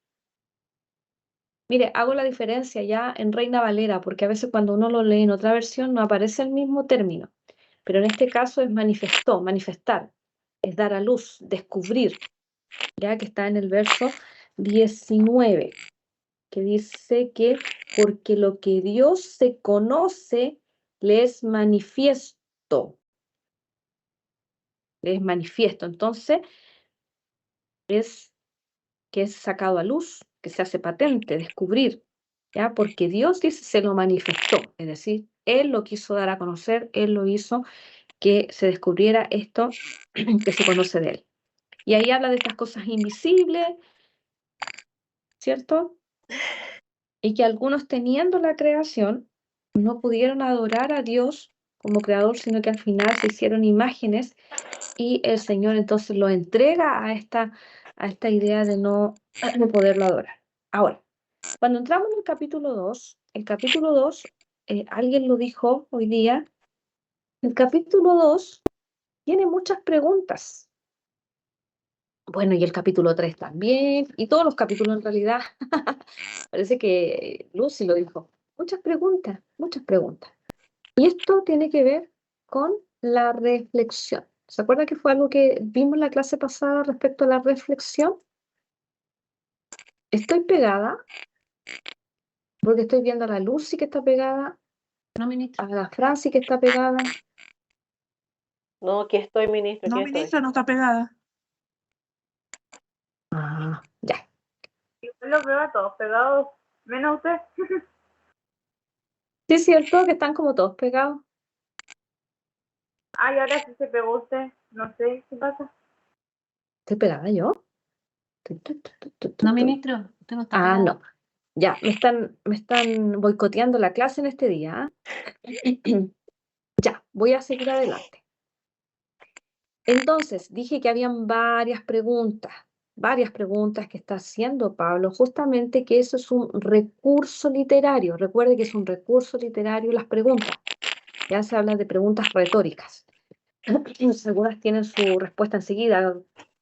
mire, hago la diferencia ya en Reina Valera, porque a veces cuando uno lo lee en otra versión no aparece el mismo término, pero en este caso es manifestó, manifestar, es dar a luz, descubrir, ya que está en el verso 19, que dice que porque lo que Dios se conoce le es manifiesto. Le es manifiesto. Entonces, es que es sacado a luz, que se hace patente, descubrir, ¿ya? Porque Dios dice se lo manifestó, es decir, Él lo quiso dar a conocer, Él lo hizo que se descubriera esto que se conoce de Él. Y ahí habla de estas cosas invisibles, ¿cierto? Y que algunos teniendo la creación no pudieron adorar a Dios como creador, sino que al final se hicieron imágenes y el Señor entonces lo entrega a esta idea de no poderlo adorar. Ahora, cuando entramos en el capítulo 2, alguien lo dijo hoy día, el capítulo 2 tiene muchas preguntas. Bueno, y el capítulo 3 también, y todos los capítulos en realidad, parece que Lucy lo dijo, muchas preguntas, muchas preguntas. Y esto tiene que ver con la reflexión. ¿Se acuerda que fue algo que vimos en la clase pasada respecto a la reflexión? Estoy pegada, porque estoy viendo a la Lucy que está pegada, No, ministro. a la Franci que está pegada. No, aquí estoy, ministro, No, aquí estoy. ministra, no está pegada. Ah, ya. Yo los veo a todos pegados, menos usted. Sí, es cierto que están como todos pegados. Ay, ahora sí se pegó usted. No sé qué pasa. ¿Estoy pegada yo? No, ministro, usted no está Ah, pegado. no. Ya, me están boicoteando la clase en este día. Ya, voy a seguir adelante. Entonces, dije que habían varias preguntas que está haciendo Pablo, justamente que eso es un recurso literario. Recuerde que es un recurso literario las preguntas. Ya se habla de preguntas retóricas. Algunas tienen su respuesta enseguida,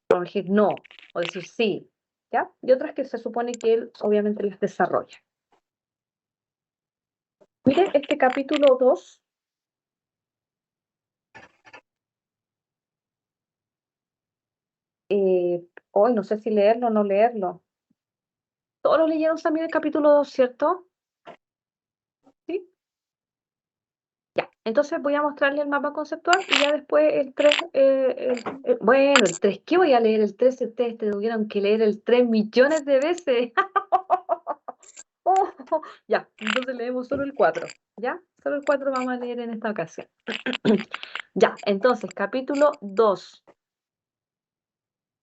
como decir no, o decir sí, ¿ya? Y otras que se supone que él obviamente las desarrolla. Mire, este capítulo 2 hoy no sé si leerlo o no leerlo. Todos lo leyeron también el capítulo 2, ¿cierto? ¿Sí? Ya, entonces voy a mostrarle el mapa conceptual y ya después el 3, bueno, el 3, ¿qué voy a leer el 3 si ustedes tuvieron que leer el 3 millones de veces? Oh, ya, entonces leemos solo el 4, ¿ya? Solo el 4 vamos a leer en esta ocasión. Ya, entonces, capítulo 2.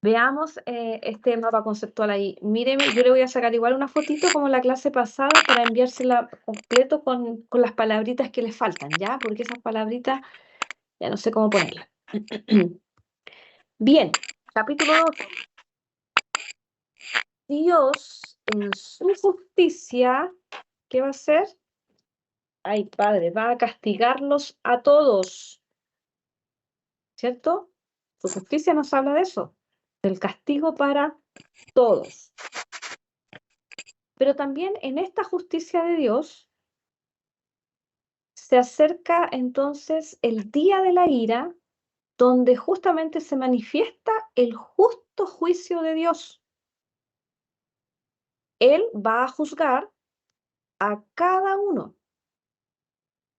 Veamos este mapa conceptual ahí. Míreme, yo le voy a sacar igual una fotito como la clase pasada para enviársela completo con las palabritas que le faltan, ¿ya? Porque esas palabritas ya no sé cómo ponerlas. Bien, capítulo 2. Dios, en su justicia, ¿qué va a hacer? Ay, Padre, va a castigarlos a todos, ¿cierto? Su justicia nos habla de eso, del castigo para todos. Pero también en esta justicia de Dios se acerca entonces el día de la ira, donde justamente se manifiesta el justo juicio de Dios. Él va a juzgar a cada uno.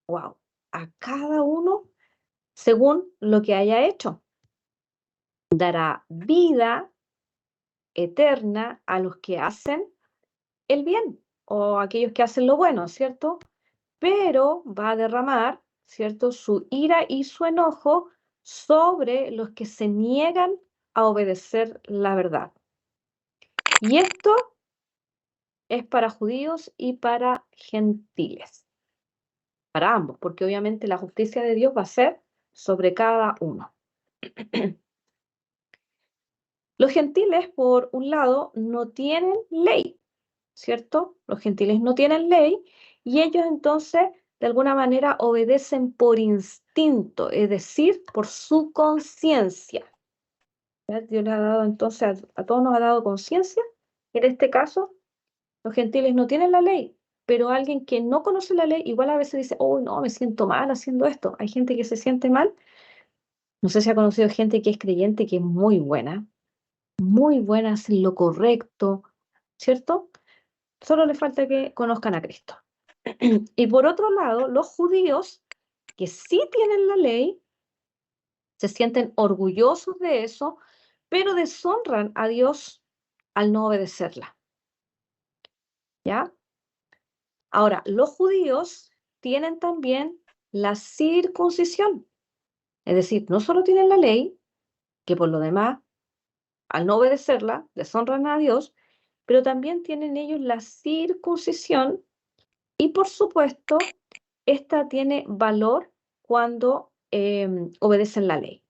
Wow, a cada uno según lo que haya hecho. Dará vida eterna a los que hacen el bien, o aquellos que hacen lo bueno, ¿cierto? Pero va a derramar, ¿cierto?, su ira y su enojo sobre los que se niegan a obedecer la verdad. Y esto es para judíos y para gentiles, para ambos, porque obviamente la justicia de Dios va a ser sobre cada uno. Los gentiles, por un lado, no tienen ley, ¿cierto? Los gentiles no tienen ley y ellos entonces, de alguna manera, obedecen por instinto, es decir, por su conciencia. ¿Ya? Dios les ha dado entonces, a todos nos ha dado conciencia. En este caso, los gentiles no tienen la ley, pero alguien que no conoce la ley, igual a veces dice, oh, no, me siento mal haciendo esto. Hay gente que se siente mal. No sé si ha conocido gente que es creyente, que es muy buena, hace lo correcto, ¿cierto? Solo le falta que conozcan a Cristo. Y por otro lado, los judíos, que sí tienen la ley, se sienten orgullosos de eso, pero deshonran a Dios al no obedecerla. ¿Ya? Ahora, los judíos tienen también la circuncisión. Es decir, no solo tienen la ley, que por lo demás, al no obedecerla, deshonran a Dios, pero también tienen ellos la circuncisión y, por supuesto, esta tiene valor cuando obedecen la ley.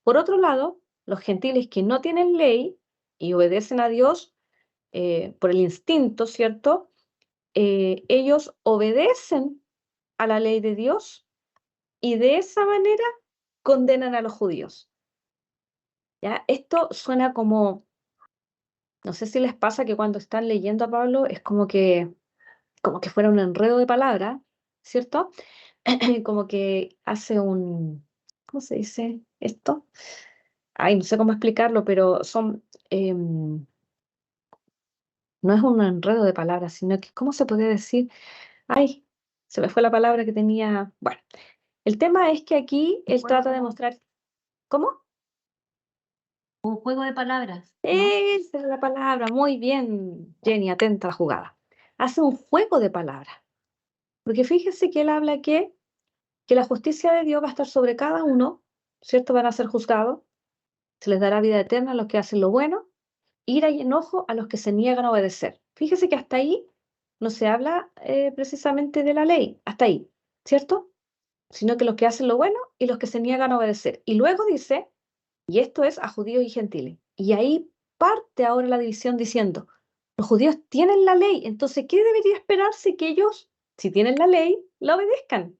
Por otro lado, los gentiles que no tienen ley y obedecen a Dios por el instinto, ¿cierto? Ellos obedecen a la ley de Dios y de esa manera condenan a los judíos. ¿Ya? Esto suena como, no sé si les pasa que cuando están leyendo a Pablo es como que fuera un enredo de palabras, ¿cierto? Como que hace un, ¿cómo se dice esto? Ay, no sé cómo explicarlo, pero son, no es un enredo de palabras, sino que, ¿cómo se puede decir? Ay, se me fue la palabra que tenía. Bueno, el tema es que aquí él trata de mostrar, ¿cómo? Un juego de palabras, ¿no? Esa es la palabra, muy bien, Jenny, atenta a la jugada. Hace un juego de palabras, porque fíjese que él habla que la justicia de Dios va a estar sobre cada uno, ¿cierto? Van a ser juzgados, se les dará vida eterna a los que hacen lo bueno, ira y enojo a los que se niegan a obedecer. Fíjese que hasta ahí no se habla precisamente de la ley, hasta ahí, ¿cierto? Sino que los que hacen lo bueno y los que se niegan a obedecer. Y luego dice, y esto es a judíos y gentiles. Y ahí parte ahora la división diciendo, los judíos tienen la ley, entonces, ¿qué debería esperarse? Que ellos, si tienen la ley, la obedezcan.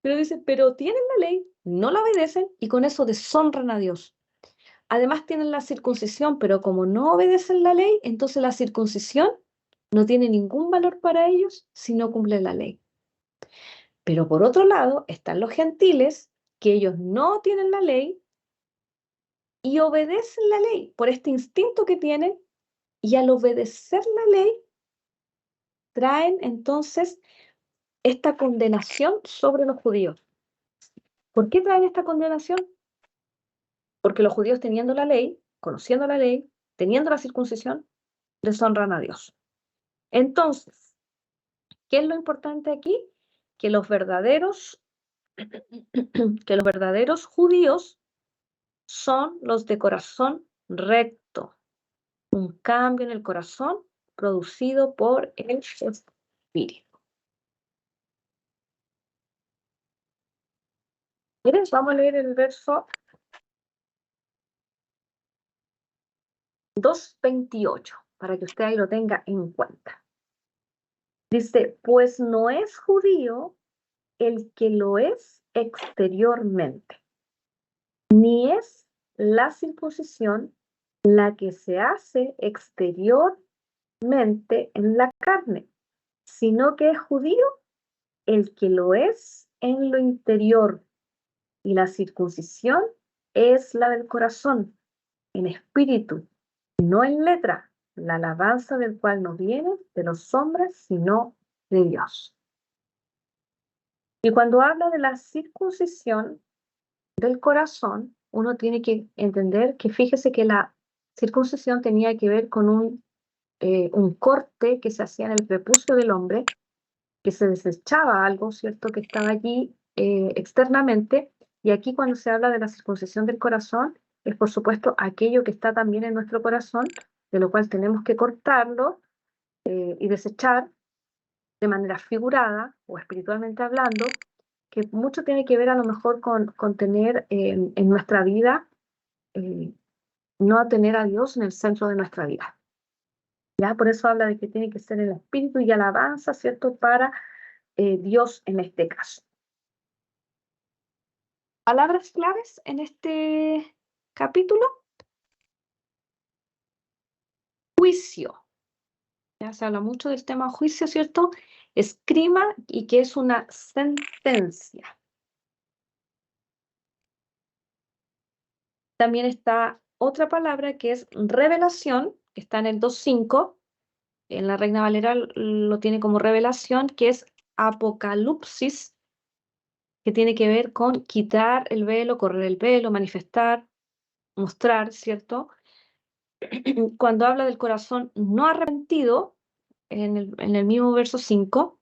Pero dice, pero tienen la ley, no la obedecen y con eso deshonran a Dios. Además tienen la circuncisión, pero como no obedecen la ley, entonces la circuncisión no tiene ningún valor para ellos si no cumplen la ley. Pero por otro lado están los gentiles, que ellos no tienen la ley y obedecen la ley por este instinto que tienen, y al obedecer la ley traen entonces esta condenación sobre los judíos. ¿Por qué traen esta condenación? Porque los judíos, teniendo la ley, conociendo la ley, teniendo la circuncisión, deshonran a Dios. Entonces, ¿qué es lo importante aquí? Que los verdaderos judíos son los de corazón recto, un cambio en el corazón producido por el Espíritu. Miren, vamos a leer el verso 2:28, para que usted ahí lo tenga en cuenta. Dice, pues no es judío el que lo es exteriormente, ni es la circuncisión la que se hace exteriormente en la carne, sino que es judío el que lo es en lo interior, y la circuncisión es la del corazón, en espíritu, no en letra, la alabanza del cual no viene de los hombres, sino de Dios. Y cuando habla de la circuncisión del corazón, uno tiene que entender que fíjese que la circuncisión tenía que ver con un un corte que se hacía en el prepucio del hombre, que se desechaba algo, ¿cierto?, que estaba allí externamente. Y aquí cuando se habla de la circuncisión del corazón, es por supuesto aquello que está también en nuestro corazón, de lo cual tenemos que cortarlo y desechar de manera figurada o espiritualmente hablando, que mucho tiene que ver a lo mejor con tener en nuestra vida, no tener a Dios en el centro de nuestra vida. ¿Ya? Por eso habla de que tiene que ser el espíritu y alabanza, ¿cierto?, para Dios en este caso. Palabras claves en este capítulo. Juicio. Ya se habla mucho del tema juicio, ¿cierto? Escrima, y que es una sentencia. También está otra palabra que es revelación, que está en el 2.5. En la Reina Valera lo tiene como revelación, que es apocalipsis, que tiene que ver con quitar el velo, correr el velo, manifestar, mostrar, ¿cierto? Cuando habla del corazón no arrepentido, en el mismo verso 5,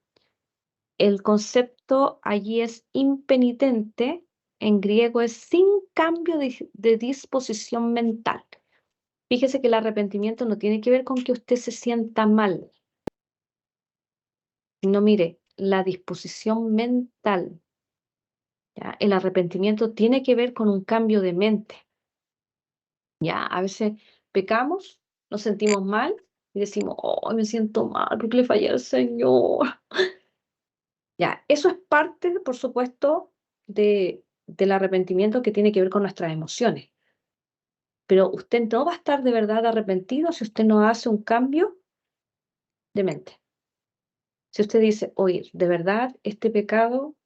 el concepto allí es impenitente, en griego es sin cambio de disposición mental. Fíjese que el arrepentimiento no tiene que ver con que usted se sienta mal, sino, mire, la disposición mental. ¿Ya? El arrepentimiento tiene que ver con un cambio de mente. ¿Ya? A veces pecamos, nos sentimos mal y decimos, oh, me siento mal porque le fallé al Señor. Ya, eso es parte, por supuesto, del arrepentimiento, que tiene que ver con nuestras emociones. Pero usted no va a estar de verdad arrepentido si usted no hace un cambio de mente. Si usted dice, oye, de verdad, este pecado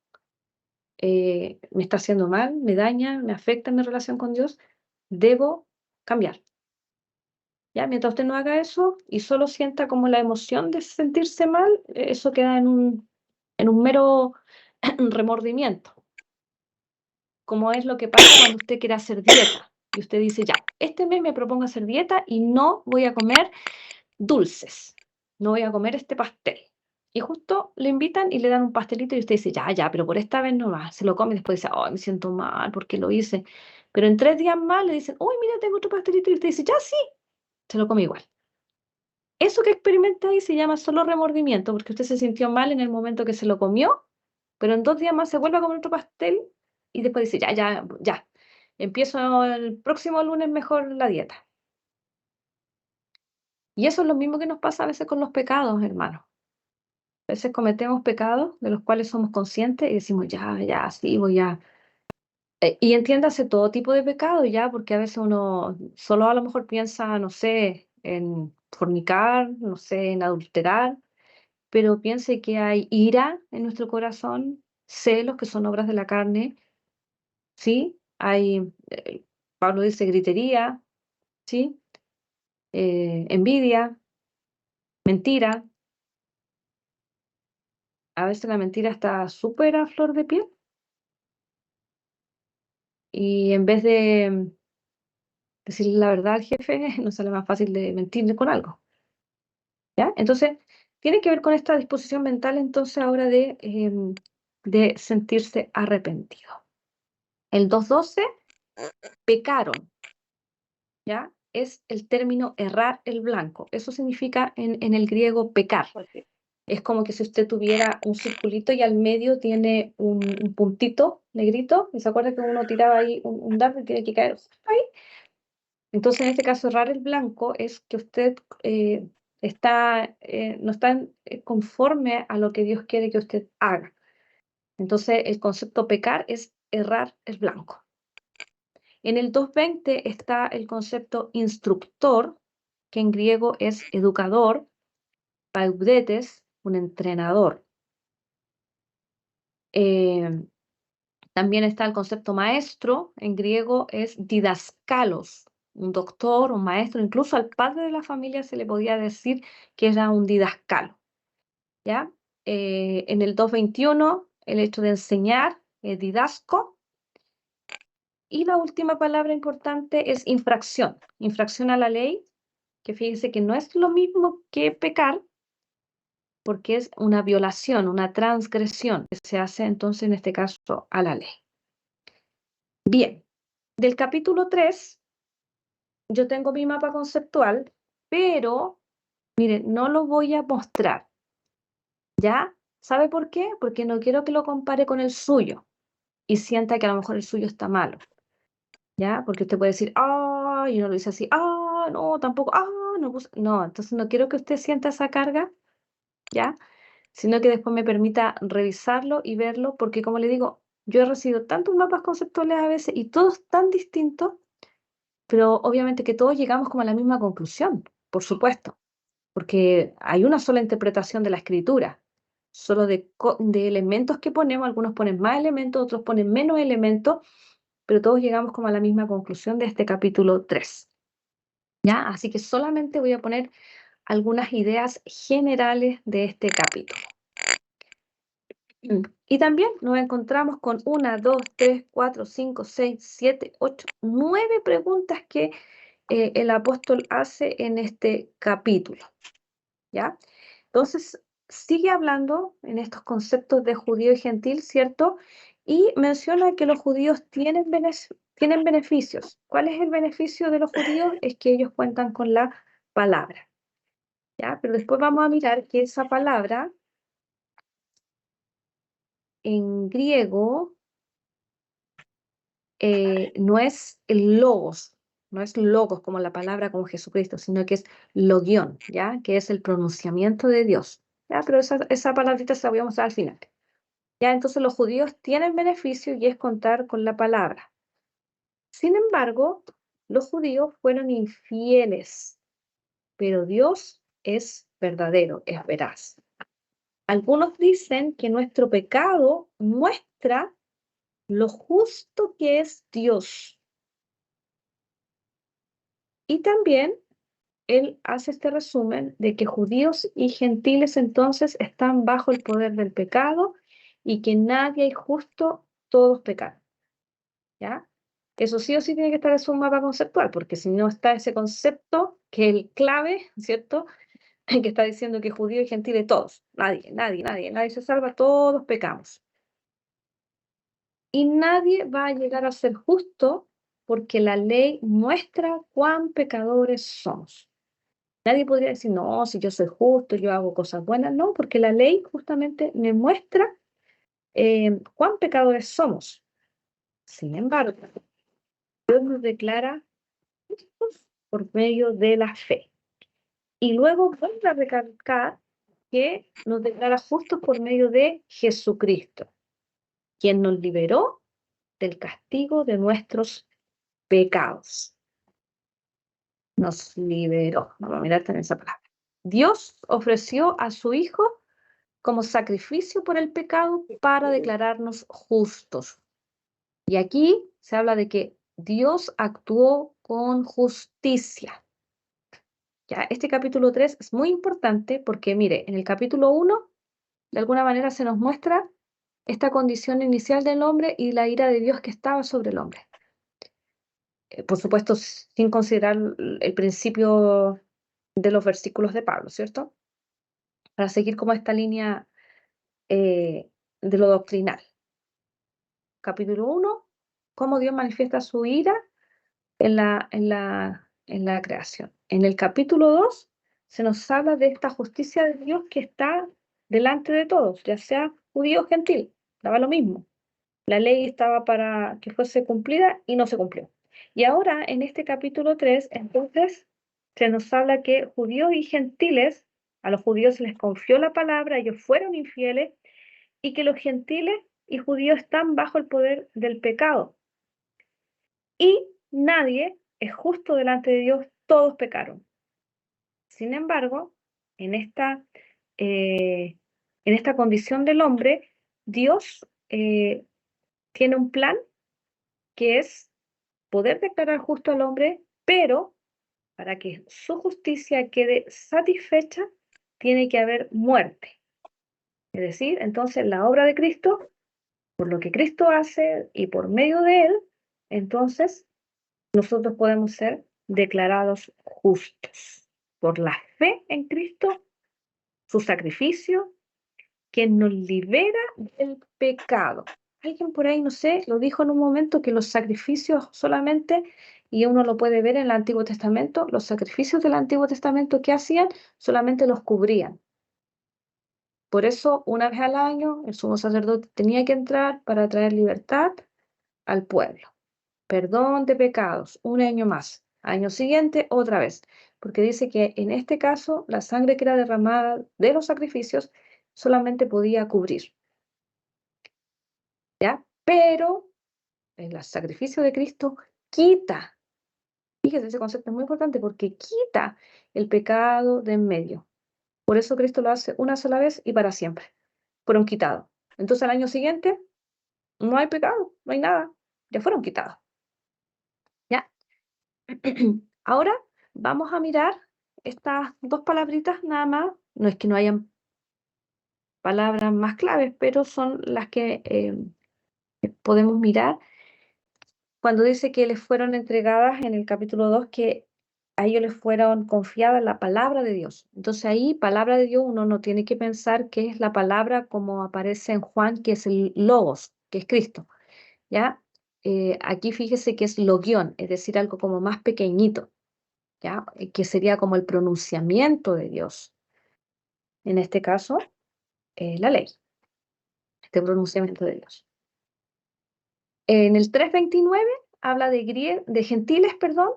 me está haciendo mal, me daña, me afecta en mi relación con Dios, debo cambiar. ¿Ya? Mientras usted no haga eso y solo sienta como la emoción de sentirse mal, eso queda en un mero remordimiento. Como es lo que pasa cuando usted quiere hacer dieta y usted dice, ya, este mes me propongo hacer dieta y no voy a comer dulces, no voy a comer este pastel. Y justo le invitan y le dan un pastelito y usted dice, ya, pero por esta vez no va. Se lo come y después dice, oh, me siento mal porque lo hice. Pero en 3 días más le dicen, uy, mira, tengo otro pastelito, y usted dice, ya, sí, se lo come igual. Eso que experimenta ahí se llama solo remordimiento, porque usted se sintió mal en el momento que se lo comió, pero en 2 días más se vuelve a comer otro pastel y después dice, ya, empiezo el próximo lunes mejor la dieta. Y eso es lo mismo que nos pasa a veces con los pecados, hermanos. A veces cometemos pecados de los cuales somos conscientes y decimos, ya, sí, voy a... y entiéndase todo tipo de pecado, ya, porque a veces uno solo a lo mejor piensa, no sé, en fornicar, no sé, en adulterar, pero piense que hay ira en nuestro corazón, celos que son obras de la carne, ¿sí? Hay, Pablo dice gritería, ¿sí? Envidia, mentira. A veces la mentira está súper a flor de piel y en vez de decirle la verdad al jefe, nos sale más fácil de mentir con algo, ¿ya? Entonces, tiene que ver con esta disposición mental entonces ahora de sentirse arrepentido. El 2.12, pecaron, ¿ya? Es el término errar el blanco. Eso significa en el griego pecar. Ok. Es como que si usted tuviera un circulito y al medio tiene un puntito negrito, y se acuerda que uno tiraba ahí un dardo y tiene que caer justo ahí. Entonces, en este caso, errar el blanco es que usted no está conforme a lo que Dios quiere que usted haga. Entonces, el concepto pecar es errar el blanco. En el 2.20 está el concepto instructor, que en griego es educador, paudetes, un entrenador. También está el concepto maestro, en griego es didascalos, un doctor, un maestro, incluso al padre de la familia se le podía decir que era un didascalo. ¿Ya? En el 2.21, el hecho de enseñar, didasco. Y la última palabra importante es infracción. Infracción a la ley que fíjense que no es lo mismo que pecar, porque es una violación, una transgresión que se hace entonces en este caso a la ley. Bien, del capítulo 3 yo tengo mi mapa conceptual, pero miren, no lo voy a mostrar. ¿Ya? ¿Sabe por qué? Porque no quiero que lo compare con el suyo y sienta que a lo mejor el suyo está malo. ¿Ya? Porque usted puede decir, ah, y uno lo dice así, ah, no, tampoco, ah, no, no, entonces no quiero que usted sienta esa carga, ¿ya? Sino que después me permita revisarlo y verlo, porque como le digo, yo he recibido tantos mapas conceptuales a veces y todos tan distintos, pero obviamente que todos llegamos como a la misma conclusión, por supuesto, porque hay una sola interpretación de la escritura, solo de elementos que ponemos, algunos ponen más elementos, otros ponen menos elementos, pero todos llegamos como a la misma conclusión de este capítulo 3. ¿Ya? Así que solamente voy a poner algunas ideas generales de este capítulo. Y también nos encontramos con 1, 2, 3, 4, 5, 6, 7, 8, 9 preguntas que el apóstol hace en este capítulo. ¿Ya? Entonces, sigue hablando en estos conceptos de judío y gentil, ¿cierto? Y menciona que los judíos tienen beneficios. ¿Cuál es el beneficio de los judíos? Es que ellos cuentan con la palabra. ¿Ya? Pero después vamos a mirar que esa palabra en griego no es el logos, no es logos como la palabra como Jesucristo, sino que es logión, ¿ya? Que es el pronunciamiento de Dios. ¿Ya? Pero esa palabrita se la voy a mostrar al final. ¿Ya? Entonces los judíos tienen beneficio y es contar con la palabra. Sin embargo, los judíos fueron infieles, pero Dios es verdadero, es veraz. Algunos dicen que nuestro pecado muestra lo justo que es Dios. Y también él hace este resumen de que judíos y gentiles entonces están bajo el poder del pecado y que nadie es justo, todos pecaron. ¿Ya? Eso sí o sí tiene que estar en su mapa conceptual, porque si no está ese concepto, que es el clave, ¿cierto? Que está diciendo que judíos y gentiles todos, nadie se salva, todos pecamos. Y nadie va a llegar a ser justo porque la ley muestra cuán pecadores somos. Nadie podría decir, no, si yo soy justo, yo hago cosas buenas. No, porque la ley justamente me muestra cuán pecadores somos. Sin embargo, Dios nos declara justos por medio de la fe. Y luego vuelve a recalcar que nos declara justos por medio de Jesucristo, quien nos liberó del castigo de nuestros pecados. Nos liberó. Vamos a mirar también esa palabra. Dios ofreció a su Hijo como sacrificio por el pecado para declararnos justos. Y aquí se habla de que Dios actuó con justicia. Ya, este capítulo 3 es muy importante porque, mire, en el capítulo 1, de alguna manera se nos muestra esta condición inicial del hombre y la ira de Dios que estaba sobre el hombre. Por supuesto, sin considerar el principio de los versículos de Pablo, ¿cierto? Para seguir como esta línea de lo doctrinal. Capítulo 1, cómo Dios manifiesta su ira en la creación. En el capítulo 2 se nos habla de esta justicia de Dios que está delante de todos, ya sea judío o gentil, daba lo mismo. La ley estaba para que fuese cumplida y no se cumplió. Y ahora, en este capítulo 3, entonces, se nos habla que judíos y gentiles, a los judíos se les confió la palabra, ellos fueron infieles, y que los gentiles y judíos están bajo el poder del pecado. Y nadie es justo delante de Dios, todos pecaron. Sin embargo, en esta condición del hombre, Dios tiene un plan que es poder declarar justo al hombre, pero para que su justicia quede satisfecha, tiene que haber muerte. Es decir, entonces la obra de Cristo, por lo que Cristo hace y por medio de él, entonces nosotros podemos ser declarados justos. por la fe en Cristo, su sacrificio, quien nos libera del pecado. Alguien por ahí, no sé, lo dijo en un momento que los sacrificios solamente, y uno lo puede ver en el Antiguo Testamento, los sacrificios del Antiguo Testamento que hacían solamente los cubrían. Por eso, una vez al año, el sumo sacerdote tenía que entrar para traer libertad al pueblo. Perdón de pecados, un año más. Año siguiente, otra vez. Porque dice que en este caso, la sangre que era derramada de los sacrificios solamente podía cubrir. ¿Ya? Pero el sacrificio de Cristo quita. Fíjese, ese concepto es muy importante porque quita el pecado de en medio. Por eso Cristo lo hace una sola vez y para siempre. Fueron quitados. Entonces al año siguiente no hay pecado, no hay nada. Ya fueron quitados. ¿Ya? Ahora vamos a mirar estas dos palabritas nada más. No es que no hayan palabras más claves, pero son las que podemos mirar cuando dice que les fueron entregadas en el capítulo 2, que a ellos les fueron confiadas la palabra de Dios. Entonces ahí, palabra de Dios, uno no tiene que pensar que es la palabra como aparece en Juan, que es el logos, que es Cristo, ¿ya? Aquí fíjese que es logión, es decir, algo como más pequeñito, ¿ya? Que sería como el pronunciamiento de Dios. En este caso, la ley, este pronunciamiento de Dios. En el 3:29 habla de gentiles, perdón,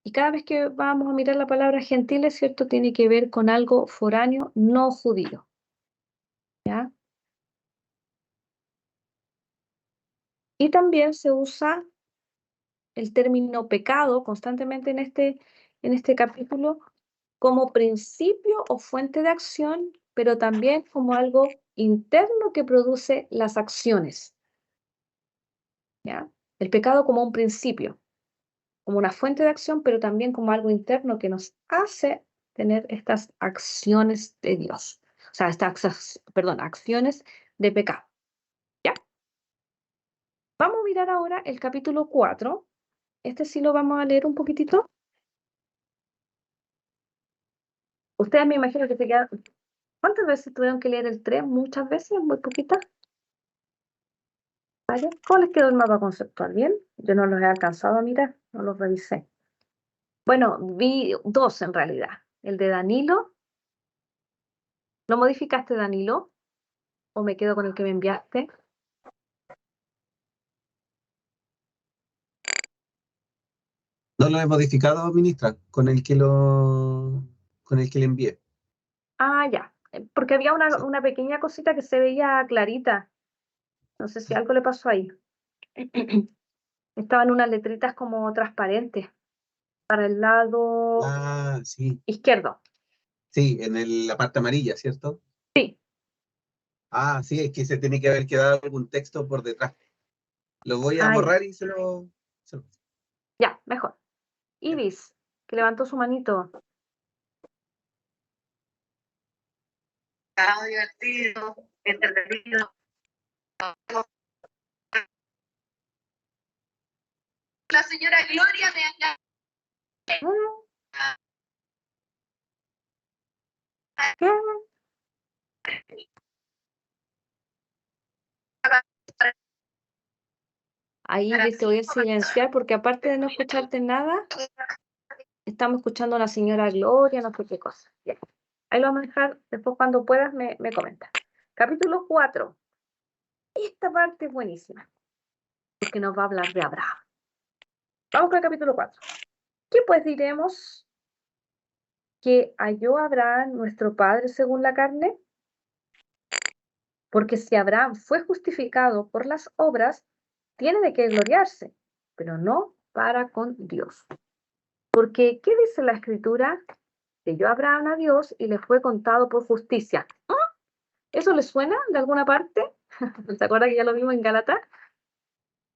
y cada vez que vamos a mirar la palabra gentiles, ¿cierto? Tiene que ver con algo foráneo, no judío. ¿Ya? Y también se usa el término pecado constantemente en este capítulo como principio o fuente de acción, pero también como algo interno que produce las acciones. ¿Ya? El pecado como un principio, como una fuente de acción, pero también como algo interno que nos hace tener estas acciones de Dios. O sea, acciones de pecado. ¿Ya? Vamos a mirar ahora el capítulo 4. Este sí lo vamos a leer un poquitito. Ustedes me imagino que se quedan... ¿Cuántas veces tuvieron que leer el 3? ¿Muchas veces? ¿Muy poquitas? ¿Vale? ¿Cómo les quedó el mapa conceptual? ¿Bien? Yo no los he alcanzado a mirar, no los revisé. Bueno, vi 2 en realidad. El de Danilo. ¿Lo modificaste, Danilo? ¿O me quedo con el que me enviaste? No lo he modificado, ministra, con el que le envié. Ah, ya. Porque había Sí. una pequeña cosita que se veía clarita. No sé si algo le pasó ahí. Estaban unas letritas como transparentes para el lado Ah, sí. izquierdo. Sí, en la parte amarilla, ¿cierto? Sí. Ah, sí, es que se tiene que haber quedado algún texto por detrás. Lo voy a Ah, borrar y se lo... ya, mejor. Ibis, que levantó su manito. Divertido, entretenido. La señora Gloria me ha... ¿Qué? Ahí te voy a silenciar porque aparte de no escucharte nada, estamos escuchando a la señora Gloria, no sé qué cosa. Ya. Ahí lo vamos a dejar, después cuando puedas me comentas. Capítulo 4. Esta parte es buenísima, porque nos va a hablar de Abraham. Vamos con el capítulo 4. ¿Qué pues diremos? ¿Que halló Abraham nuestro padre según la carne? Porque si Abraham fue justificado por las obras, tiene de qué gloriarse, pero no para con Dios. Porque, ¿qué dice la Escritura? Creyó Abraham a Dios y le fue contado por justicia. ¿Eso le suena de alguna parte? ¿Se acuerda que ya lo vimos en Gálatas?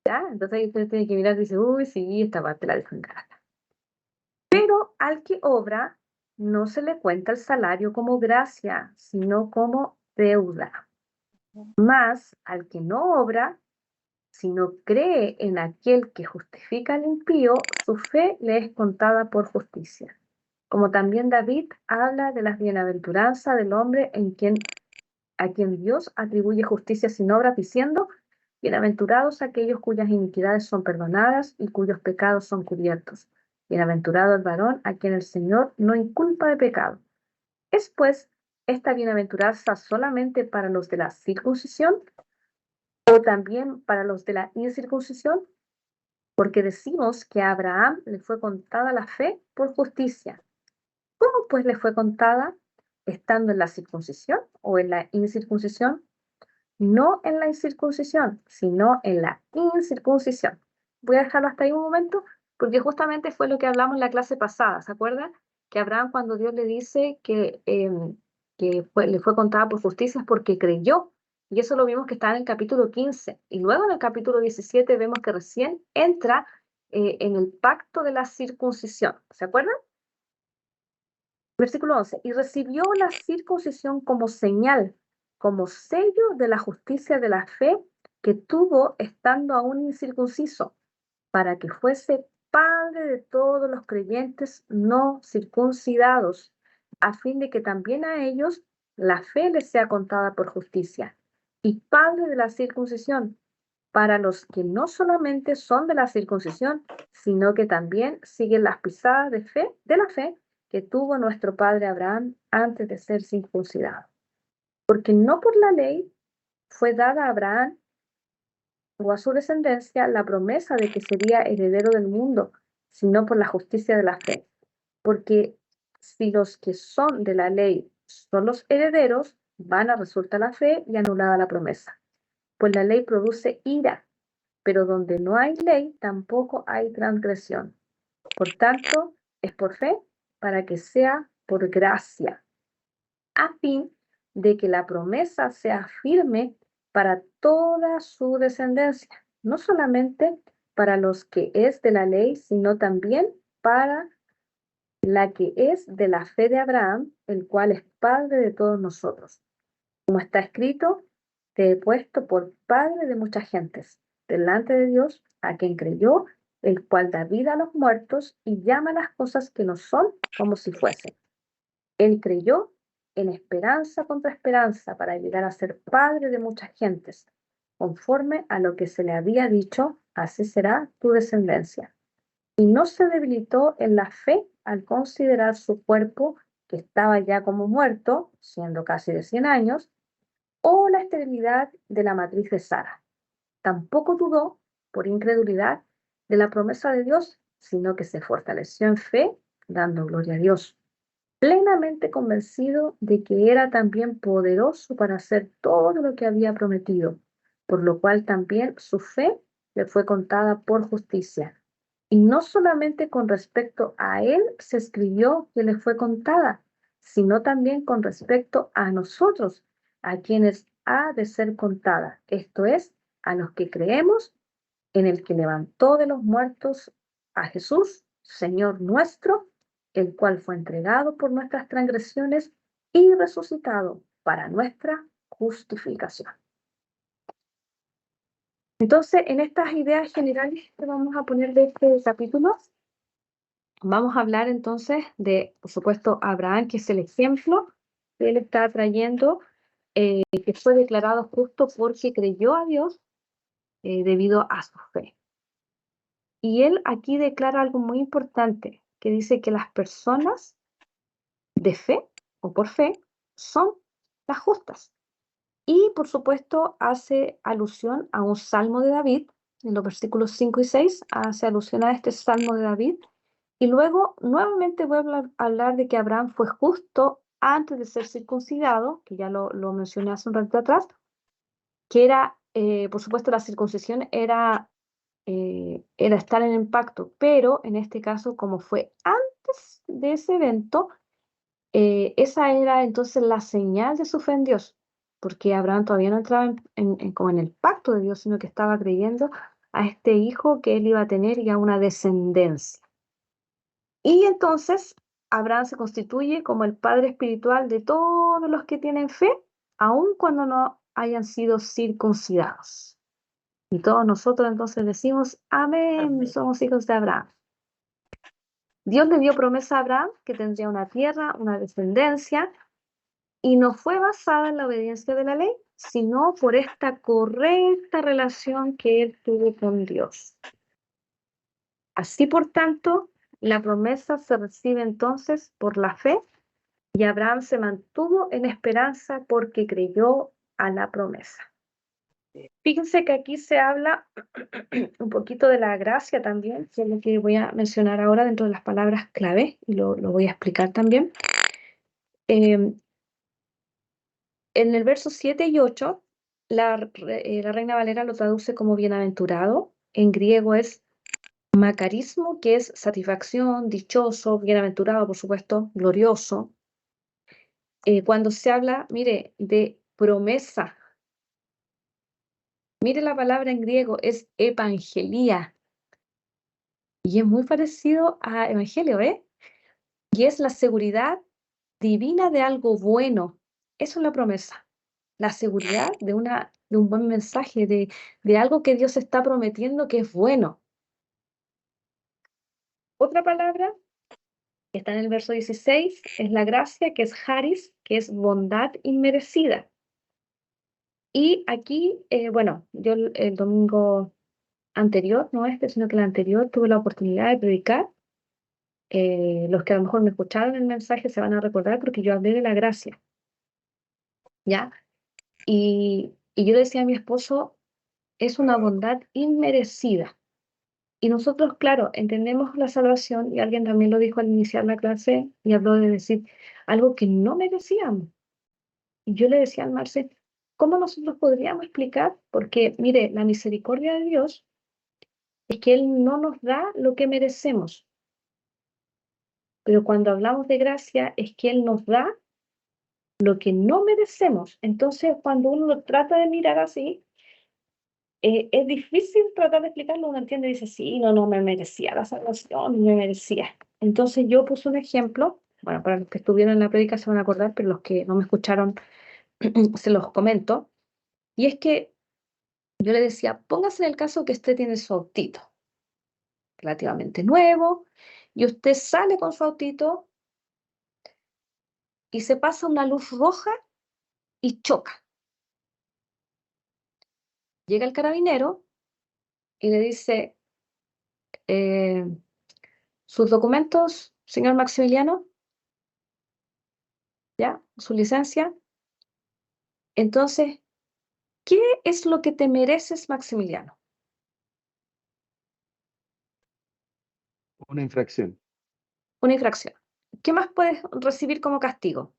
¿Ya? Entonces ahí usted tiene que mirar y dice, uy, sí, esta parte la dijo en Gálatas. Pero al que obra, no se le cuenta el salario como gracia, sino como deuda. Mas al que no obra, sino cree en aquel que justifica al impío, su fe le es contada por justicia. Como también David habla de las bienaventuranzas del hombre a quien Dios atribuye justicia sin obras, diciendo: bienaventurados aquellos cuyas iniquidades son perdonadas y cuyos pecados son cubiertos. Bienaventurado el varón a quien el Señor no inculpa de pecado. ¿Es pues esta bienaventuranza solamente para los de la circuncisión o también para los de la incircuncisión? Porque decimos que a Abraham le fue contada la fe por justicia. ¿Cómo pues le fue contada? ¿Estando en la circuncisión o en la incircuncisión? No en la incircuncisión, sino en la incircuncisión. Voy a dejarlo hasta ahí un momento, porque justamente fue lo que hablamos en la clase pasada. ¿Se acuerdan? Que Abraham, cuando Dios le dice que le fue contada por justicia, es porque creyó. Y eso lo vimos que está en el capítulo 15. Y luego en el capítulo 17 vemos que recién entra en el pacto de la circuncisión. ¿Se acuerdan? Versículo 11. Y recibió la circuncisión como señal, como sello de la justicia de la fe que tuvo estando aún incircunciso, para que fuese padre de todos los creyentes no circuncidados, a fin de que también a ellos la fe les sea contada por justicia, y padre de la circuncisión, para los que no solamente son de la circuncisión, sino que también siguen las pisadas de la fe que tuvo nuestro padre Abraham antes de ser circuncidado. Porque no por la ley fue dada a Abraham o a su descendencia la promesa de que sería heredero del mundo, sino por la justicia de la fe. Porque si los que son de la ley son los herederos, vana resulta la fe y anulada la promesa. Pues la ley produce ira, pero donde no hay ley tampoco hay transgresión. Por tanto, es por fe para que sea por gracia, a fin de que la promesa sea firme para toda su descendencia, no solamente para los que es de la ley, sino también para la que es de la fe de Abraham, el cual es padre de todos nosotros. Como está escrito: te he puesto por padre de muchas gentes, delante de Dios, a quien creyó, el cual da vida a los muertos y llama las cosas que no son como si fuesen. Él creyó en esperanza contra esperanza para llegar a ser padre de muchas gentes, conforme a lo que se le había dicho: así será tu descendencia. Y no se debilitó en la fe al considerar su cuerpo, que estaba ya como muerto, siendo casi de 100 años, o la esterilidad de la matriz de Sara. Tampoco dudó, por incredulidad, de la promesa de Dios, sino que se fortaleció en fe, dando gloria a Dios, plenamente convencido de que era también poderoso para hacer todo lo que había prometido, por lo cual también su fe le fue contada por justicia. Y no solamente con respecto a él se escribió que le fue contada, sino también con respecto a nosotros, a quienes ha de ser contada, esto es, a los que creemos en el que levantó de los muertos a Jesús, Señor nuestro, el cual fue entregado por nuestras transgresiones y resucitado para nuestra justificación. Entonces, en estas ideas generales que vamos a poner de este capítulo, vamos a hablar entonces de, por supuesto, Abraham, que es el ejemplo que él está trayendo, que fue declarado justo porque creyó a Dios debido a su fe. Y él aquí declara algo muy importante, que dice que las personas de fe o por fe son las justas. Y por supuesto hace alusión a un salmo de David, en los versículos 5 y 6, hace alusión a este salmo de David. Y luego nuevamente voy a hablar de que Abraham fue justo antes de ser circuncidado, que ya lo mencioné hace un rato atrás, que era, por supuesto, la circuncisión era estar en el pacto, pero en este caso, como fue antes de ese evento, esa era entonces la señal de su fe en Dios, porque Abraham todavía no entraba como en el pacto de Dios, sino que estaba creyendo a este hijo que él iba a tener y a una descendencia. Y entonces Abraham se constituye como el padre espiritual de todos los que tienen fe, aun cuando no hayan sido circuncidados. Y todos nosotros entonces decimos: amén, somos hijos de Abraham. Dios le dio promesa a Abraham que tendría una tierra, una descendencia, y no fue basada en la obediencia de la ley, sino por esta correcta relación que él tuvo con Dios. Así, por tanto, la promesa se recibe entonces por la fe, y Abraham se mantuvo en esperanza porque creyó a la promesa. Fíjense que aquí se habla un poquito de la gracia también, que es lo que voy a mencionar ahora dentro de las palabras clave, y lo voy a explicar también. En el verso 7 y 8, la Reina Valera lo traduce como bienaventurado. En griego es macarismo, que es satisfacción, dichoso, bienaventurado, por supuesto, glorioso. Cuando se habla, mire, de promesa, mire la palabra en griego, es evangelía. Y es muy parecido a evangelio, ¿eh? Y es la seguridad divina de algo bueno. Eso es la promesa. La seguridad de un buen mensaje, de algo que Dios está prometiendo que es bueno. Otra palabra que está en el verso 16 es la gracia, que es charis, que es bondad inmerecida. Y aquí, bueno, yo el domingo anterior, no este, sino que el anterior, tuve la oportunidad de predicar. Los que a lo mejor me escucharon el mensaje se van a recordar porque yo hablé de la gracia, ¿ya? Y yo decía a mi esposo, es una bondad inmerecida. Y nosotros, claro, entendemos la salvación, y alguien también lo dijo al iniciar la clase, y habló de decir algo que no merecíamos. Y yo le decía al Marce, ¿cómo nosotros podríamos explicar? Porque, mire, la misericordia de Dios es que Él no nos da lo que merecemos. Pero cuando hablamos de gracia, es que Él nos da lo que no merecemos. Entonces, cuando uno lo trata de mirar así, es difícil tratar de explicarlo. Uno entiende y dice, sí, no me merecía la salvación, no me merecía. Entonces yo puse un ejemplo, bueno, para los que estuvieron en la prédica se van a acordar, pero los que no me escucharon se los comento. Y es que yo le decía, póngase en el caso que usted tiene su autito relativamente nuevo, y usted sale con su autito y se pasa una luz roja y choca. Llega el carabinero y le dice, sus documentos, señor Maximiliano, ¿ya? Su licencia. Entonces, ¿qué es lo que te mereces, Maximiliano? Una infracción. Una infracción. ¿Qué más puedes recibir como castigo?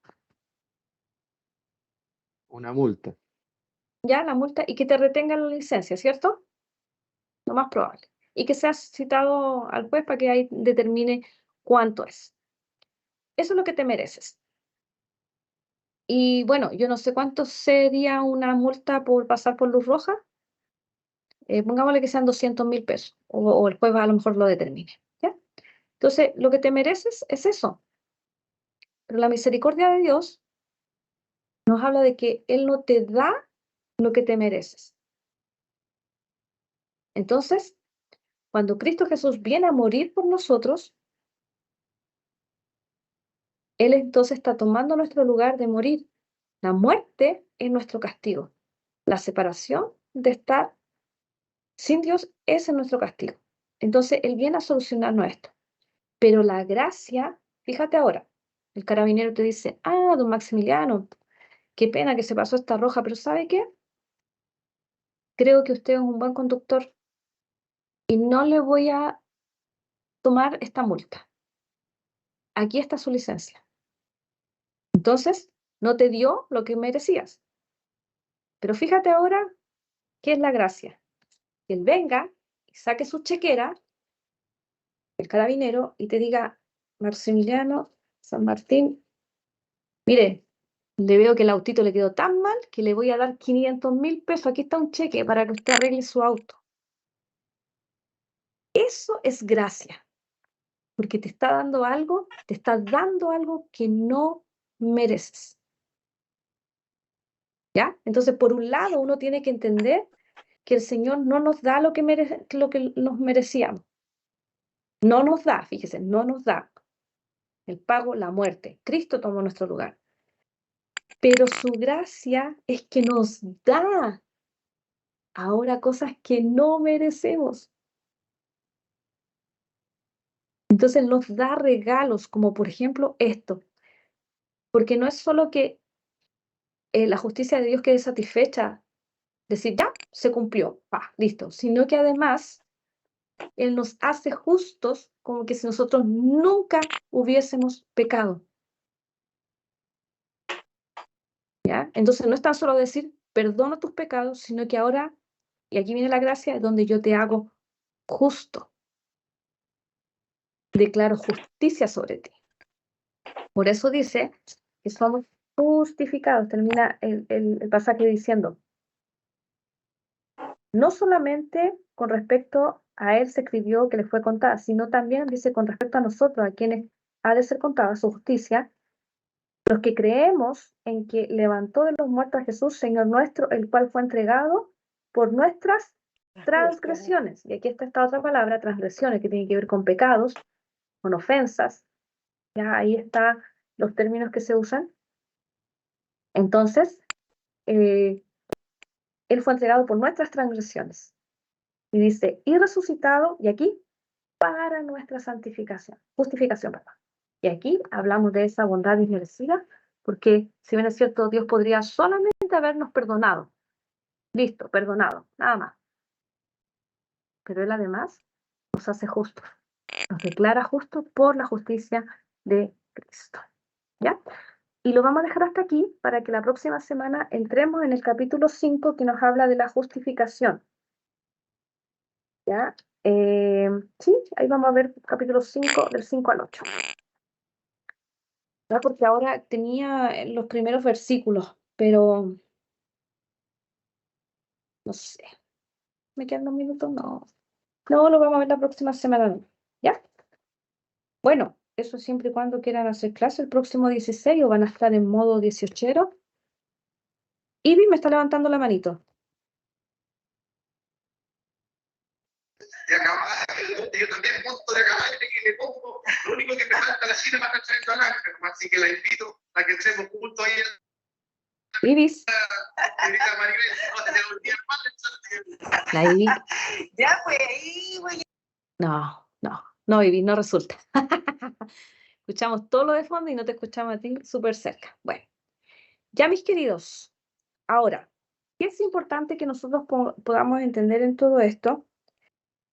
Una multa. Ya, la multa, y que te retengan la licencia, ¿cierto? Lo más probable. Y que seas citado al juez para que ahí determine cuánto es. Eso es lo que te mereces. Y bueno, yo no sé cuánto sería una multa por pasar por luz roja. Pongámosle que sean 200.000 pesos, o el juez a lo mejor lo determine, ¿ya? Entonces, lo que te mereces es eso. Pero la misericordia de Dios nos habla de que Él no te da lo que te mereces. Entonces, cuando Cristo Jesús viene a morir por nosotros, Él entonces está tomando nuestro lugar de morir. La muerte es nuestro castigo. La separación de estar sin Dios es nuestro castigo. Entonces, Él viene a solucionarnos esto. Pero la gracia, fíjate ahora, el carabinero te dice, don Maximiliano, qué pena que se pasó esta roja, pero ¿sabe qué? Creo que usted es un buen conductor y no le voy a tomar esta multa. Aquí está su licencia. Entonces, no te dio lo que merecías. Pero fíjate ahora qué es la gracia. Que él venga y saque su chequera, el carabinero, y te diga, Maximiliano, San Martín, mire, le veo que el autito le quedó tan mal que le voy a dar 500.000 pesos. Aquí está un cheque para que usted arregle su auto. Eso es gracia. Porque te está dando algo, te está dando algo que no mereces. ¿Ya? Entonces, por un lado, uno tiene que entender que el Señor no nos da lo que nos merecíamos. No nos da, fíjese, no nos da el pago, la muerte. Cristo tomó nuestro lugar. Pero su gracia es que nos da ahora cosas que no merecemos. Entonces nos da regalos, como por ejemplo esto. Porque no es solo que la justicia de Dios quede satisfecha, decir, ya, se cumplió, listo, sino que además Él nos hace justos como que si nosotros nunca hubiésemos pecado. ¿Ya? Entonces no es tan solo decir, perdono tus pecados, sino que ahora, y aquí viene la gracia, es donde yo te hago justo. Declaro justicia sobre ti. Por eso dice que somos justificados. Termina el pasaje diciendo, no solamente con respecto a él se escribió que le fue contada, sino también dice con respecto a nosotros, a quienes ha de ser contada su justicia, los que creemos en que levantó de los muertos a Jesús, Señor nuestro, el cual fue entregado por nuestras transgresiones. Y aquí está esta otra palabra, transgresiones, que tiene que ver con pecados, con ofensas. Ya ahí están los términos que se usan. Entonces, Él fue entregado por nuestras transgresiones. Y dice, y resucitado, y aquí, para nuestra santificación, justificación, perdón. Y aquí hablamos de esa bondad inmerecida, porque si bien es cierto, Dios podría solamente habernos perdonado. Listo, perdonado, nada más. Pero Él además nos hace justos, nos declara justos por la justicia de Cristo. ¿Ya? Y lo vamos a dejar hasta aquí para que la próxima semana entremos en el capítulo 5 que nos habla de la justificación. ¿Ya? Sí, ahí vamos a ver capítulo 5, del 5 al 8. ¿Ya? Porque ahora tenía los primeros versículos, pero no sé. ¿Me quedan 2 minutos? No. No, lo vamos a ver la próxima semana. ¿Ya? Bueno, eso siempre y cuando quieran hacer clase el próximo 16 o van a estar en modo 18. Ivy me está levantando la manito. Yo también punto de acabar que le pongo, lo único que me falta la cine para cachar el blanca, así que la invito a que estemos juntos ahí. Ibis. La Ivy. Ya, pues ahí voy. No, Ivy, no resulta. Escuchamos todo lo de fondo y no te escuchamos a ti súper cerca. Bueno, ya mis queridos, ahora, ¿qué es importante que nosotros podamos entender en todo esto?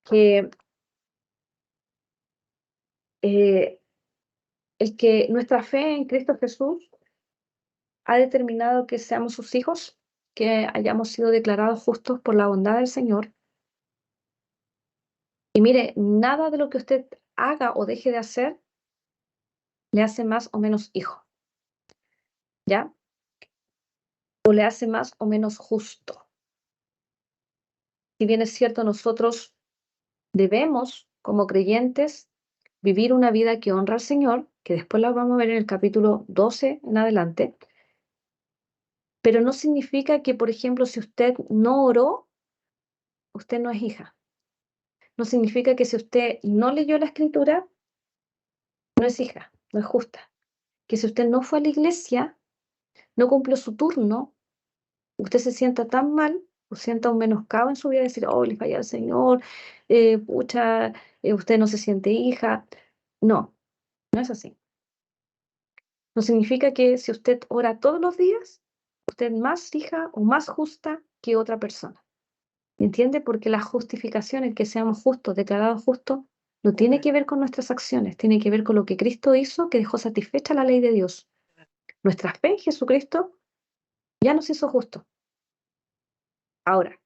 Que el que nuestra fe en Cristo Jesús ha determinado que seamos sus hijos, que hayamos sido declarados justos por la bondad del Señor. Y mire, nada de lo que usted haga o deje de hacer le hace más o menos hijo, ¿ya? O le hace más o menos justo. Si bien es cierto, nosotros debemos, como creyentes, vivir una vida que honra al Señor, que después la vamos a ver en el capítulo 12 en adelante, pero no significa que, por ejemplo, si usted no oró, usted no es hija. No significa que si usted no leyó la Escritura, no es hija, no es justa. Que si usted no fue a la iglesia, no cumplió su turno, usted se sienta tan mal, o sienta un menoscabo en su vida, decir, oh, le falla al Señor, usted no se siente hija. No, no es así. No significa que si usted ora todos los días, usted es más hija o más justa que otra persona. ¿Me entiende? Porque la justificación, el que seamos justos, declarados justos, no tiene que ver con nuestras acciones, tiene que ver con lo que Cristo hizo, que dejó satisfecha la ley de Dios. Nuestra fe en Jesucristo ya nos hizo justos. Ahora,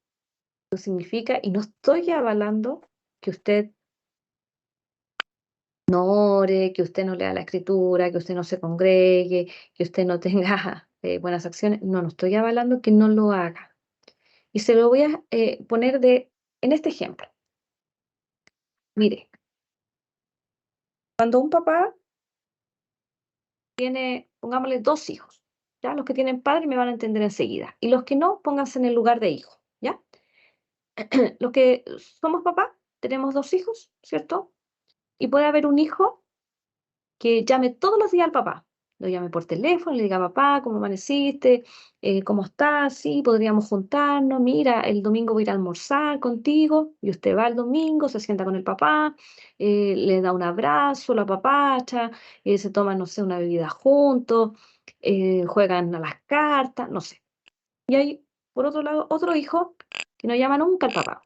no significa, y no estoy avalando que usted no ore, que usted no lea la Escritura, que usted no se congregue, que usted no tenga buenas acciones. No estoy avalando que no lo haga. Y se lo voy a poner en este ejemplo. Mire, cuando un papá tiene, pongámosle, 2 hijos, ¿ya? Los que tienen padre me van a entender enseguida. Y los que no, pónganse en el lugar de hijo, ¿ya? Los que somos papá, tenemos 2 hijos, ¿cierto? Y puede haber un hijo que llame todos los días al papá. Lo llame por teléfono, le diga, papá, ¿cómo amaneciste? ¿Cómo estás? Sí, podríamos juntarnos. Mira, el domingo voy a ir a almorzar contigo. Y usted va el domingo, se sienta con el papá, le da un abrazo, lo apapacha, se toman, no sé, una bebida juntos, juegan a las cartas, no sé. Y hay, por otro lado, otro hijo que no llama nunca al papá,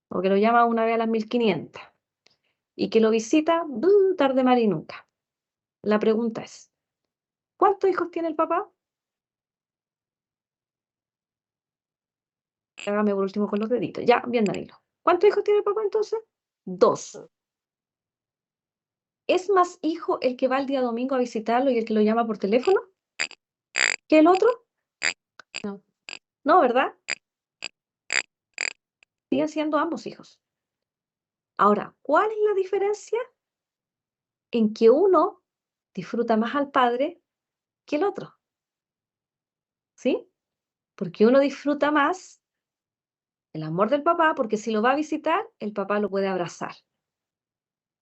o que lo llama una vez a las 1500, y que lo visita tarde, mal y nunca. La pregunta es, ¿cuántos hijos tiene el papá? Hágame por último con los deditos. Ya, bien, Danilo. ¿Cuántos hijos tiene el papá entonces? 2. ¿Es más hijo el que va el día domingo a visitarlo y el que lo llama por teléfono que el otro? No. No, ¿verdad? Siguen siendo ambos hijos. Ahora, ¿cuál es la diferencia? En que uno disfruta más al padre que el otro. ¿Sí? Porque uno disfruta más el amor del papá, porque si lo va a visitar, el papá lo puede abrazar.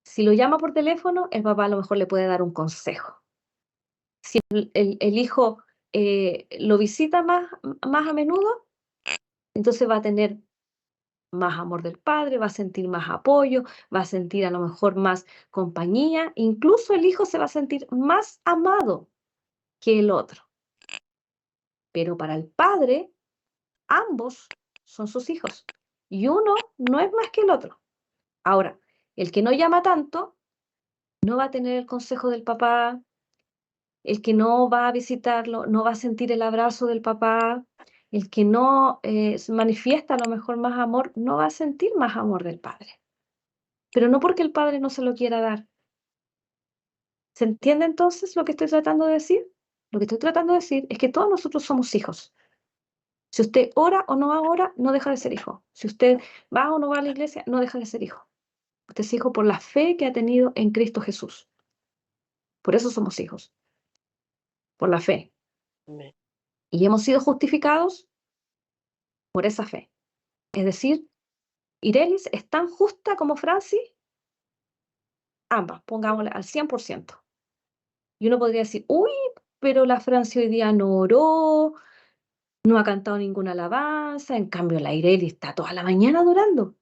Si lo llama por teléfono, el papá a lo mejor le puede dar un consejo. Si el hijo lo visita más a menudo, entonces va a tener más amor del padre, va a sentir más apoyo, va a sentir a lo mejor más compañía, incluso el hijo se va a sentir más amado que el otro. Pero para el padre, ambos son sus hijos y uno no es más que el otro. Ahora, el que no llama tanto, no va a tener el consejo del papá, el que no va a visitarlo, no va a sentir el abrazo del papá, el que no manifiesta a lo mejor más amor, no va a sentir más amor del padre. Pero no porque el padre no se lo quiera dar. ¿Se entiende entonces lo que estoy tratando de decir? Lo que estoy tratando de decir es que todos nosotros somos hijos. Si usted ora o no ora, no deja de ser hijo. Si usted va o no va a la iglesia, no deja de ser hijo. Usted es hijo por la fe que ha tenido en Cristo Jesús. Por eso somos hijos. Por la fe. Amén. Y hemos sido justificados por esa fe. Es decir, Irelis es tan justa como Francis, ambas, pongámosle al 100%. Y uno podría decir, uy, pero la Francis hoy día no oró, no ha cantado ninguna alabanza, en cambio la Irelis está toda la mañana adorando.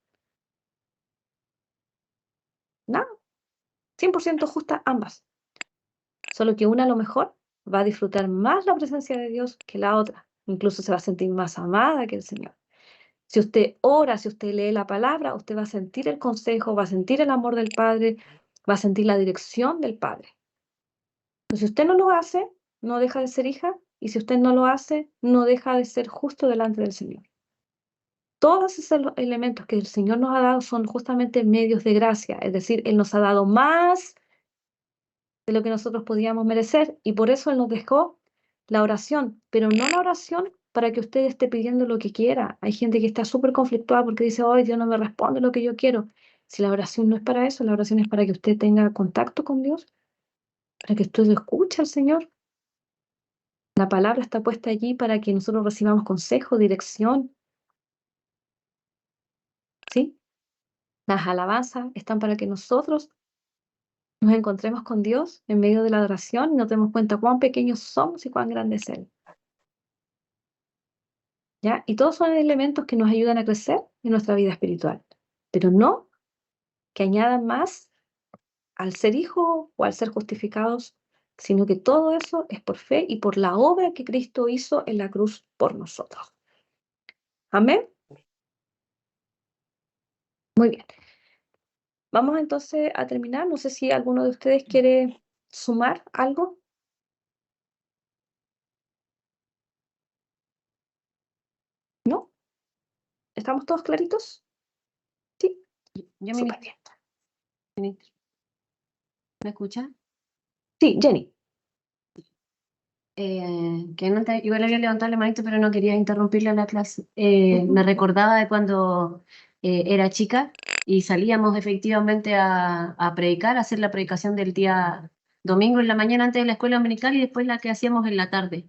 Nada, 100% justa ambas. Solo que una a lo mejor va a disfrutar más la presencia de Dios que la otra. Incluso se va a sentir más amada que el Señor. Si usted ora, si usted lee la palabra, usted va a sentir el consejo, va a sentir el amor del Padre, va a sentir la dirección del Padre. Entonces, si usted no lo hace, no deja de ser hija, y si usted no lo hace, no deja de ser justo delante del Señor. Todos esos elementos que el Señor nos ha dado son justamente medios de gracia, es decir, Él nos ha dado más de lo que nosotros podíamos merecer, y por eso Él nos dejó la oración, pero no la oración para que usted esté pidiendo lo que quiera. Hay gente que está súper conflictuada porque dice, hoy Dios no me responde lo que yo quiero. Si la oración no es para eso, la oración es para que usted tenga contacto con Dios, para que usted lo escuche al Señor. La palabra está puesta allí para que nosotros recibamos consejo, dirección. ¿Sí? Las alabanzas están para que nosotros nos encontremos con Dios en medio de la adoración y nos demos cuenta cuán pequeños somos y cuán grande es Él. ¿Ya? Y todos son elementos que nos ayudan a crecer en nuestra vida espiritual, pero no que añadan más al ser hijo o al ser justificados, sino que todo eso es por fe y por la obra que Cristo hizo en la cruz por nosotros. Amén. Muy bien. Vamos entonces a terminar. No sé si alguno de ustedes quiere sumar algo. ¿No? ¿Estamos todos claritos? Sí. Yo, Súper bien. ministro, ¿me escucha? Sí, Jenny. Que no igual había levantado la manito, pero no quería interrumpirle la clase. Me recordaba de cuando era chica y salíamos efectivamente a predicar, a hacer la predicación del día domingo en la mañana antes de la escuela dominical y después la que hacíamos en la tarde.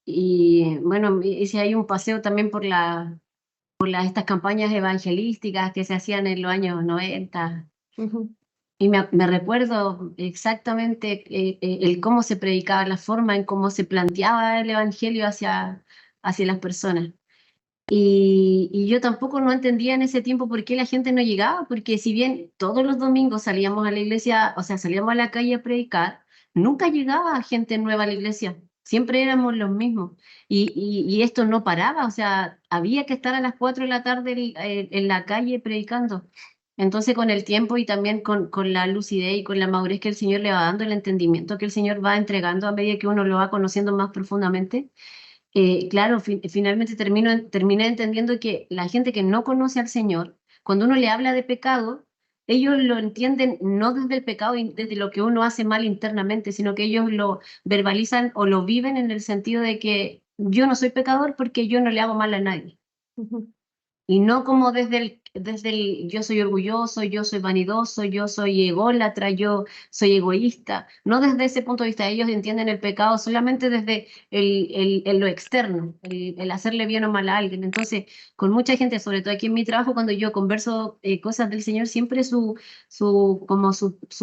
Y bueno, hice ahí un paseo también por estas campañas evangelísticas que se hacían en los años 90, Ujú. Y me recuerdo exactamente el cómo se predicaba, la forma en cómo se planteaba el evangelio hacia las personas. Y yo tampoco no entendía en ese tiempo por qué la gente no llegaba, porque si bien todos los domingos salíamos a la iglesia, o sea, salíamos a la calle a predicar, nunca llegaba gente nueva a la iglesia, siempre éramos los mismos. Y esto no paraba, o sea, había que estar a las 4 de la tarde en la calle predicando. Entonces, con el tiempo y también con la lucidez y con la madurez que el Señor le va dando, el entendimiento que el Señor va entregando a medida que uno lo va conociendo más profundamente, claro, finalmente terminé entendiendo que la gente que no conoce al Señor, cuando uno le habla de pecado, ellos lo entienden no desde el pecado y desde lo que uno hace mal internamente, sino que ellos lo verbalizan o lo viven en el sentido de que yo no soy pecador porque yo no le hago mal a nadie. Ujú. Y no como desde el yo soy orgulloso, yo soy vanidoso, yo soy ególatra, yo soy egoísta. No desde ese punto de vista. Ellos entienden el pecado solamente desde lo externo, el hacerle bien o mal a alguien. Entonces, con mucha gente, sobre todo aquí en mi trabajo, cuando yo converso cosas del Señor, siempre su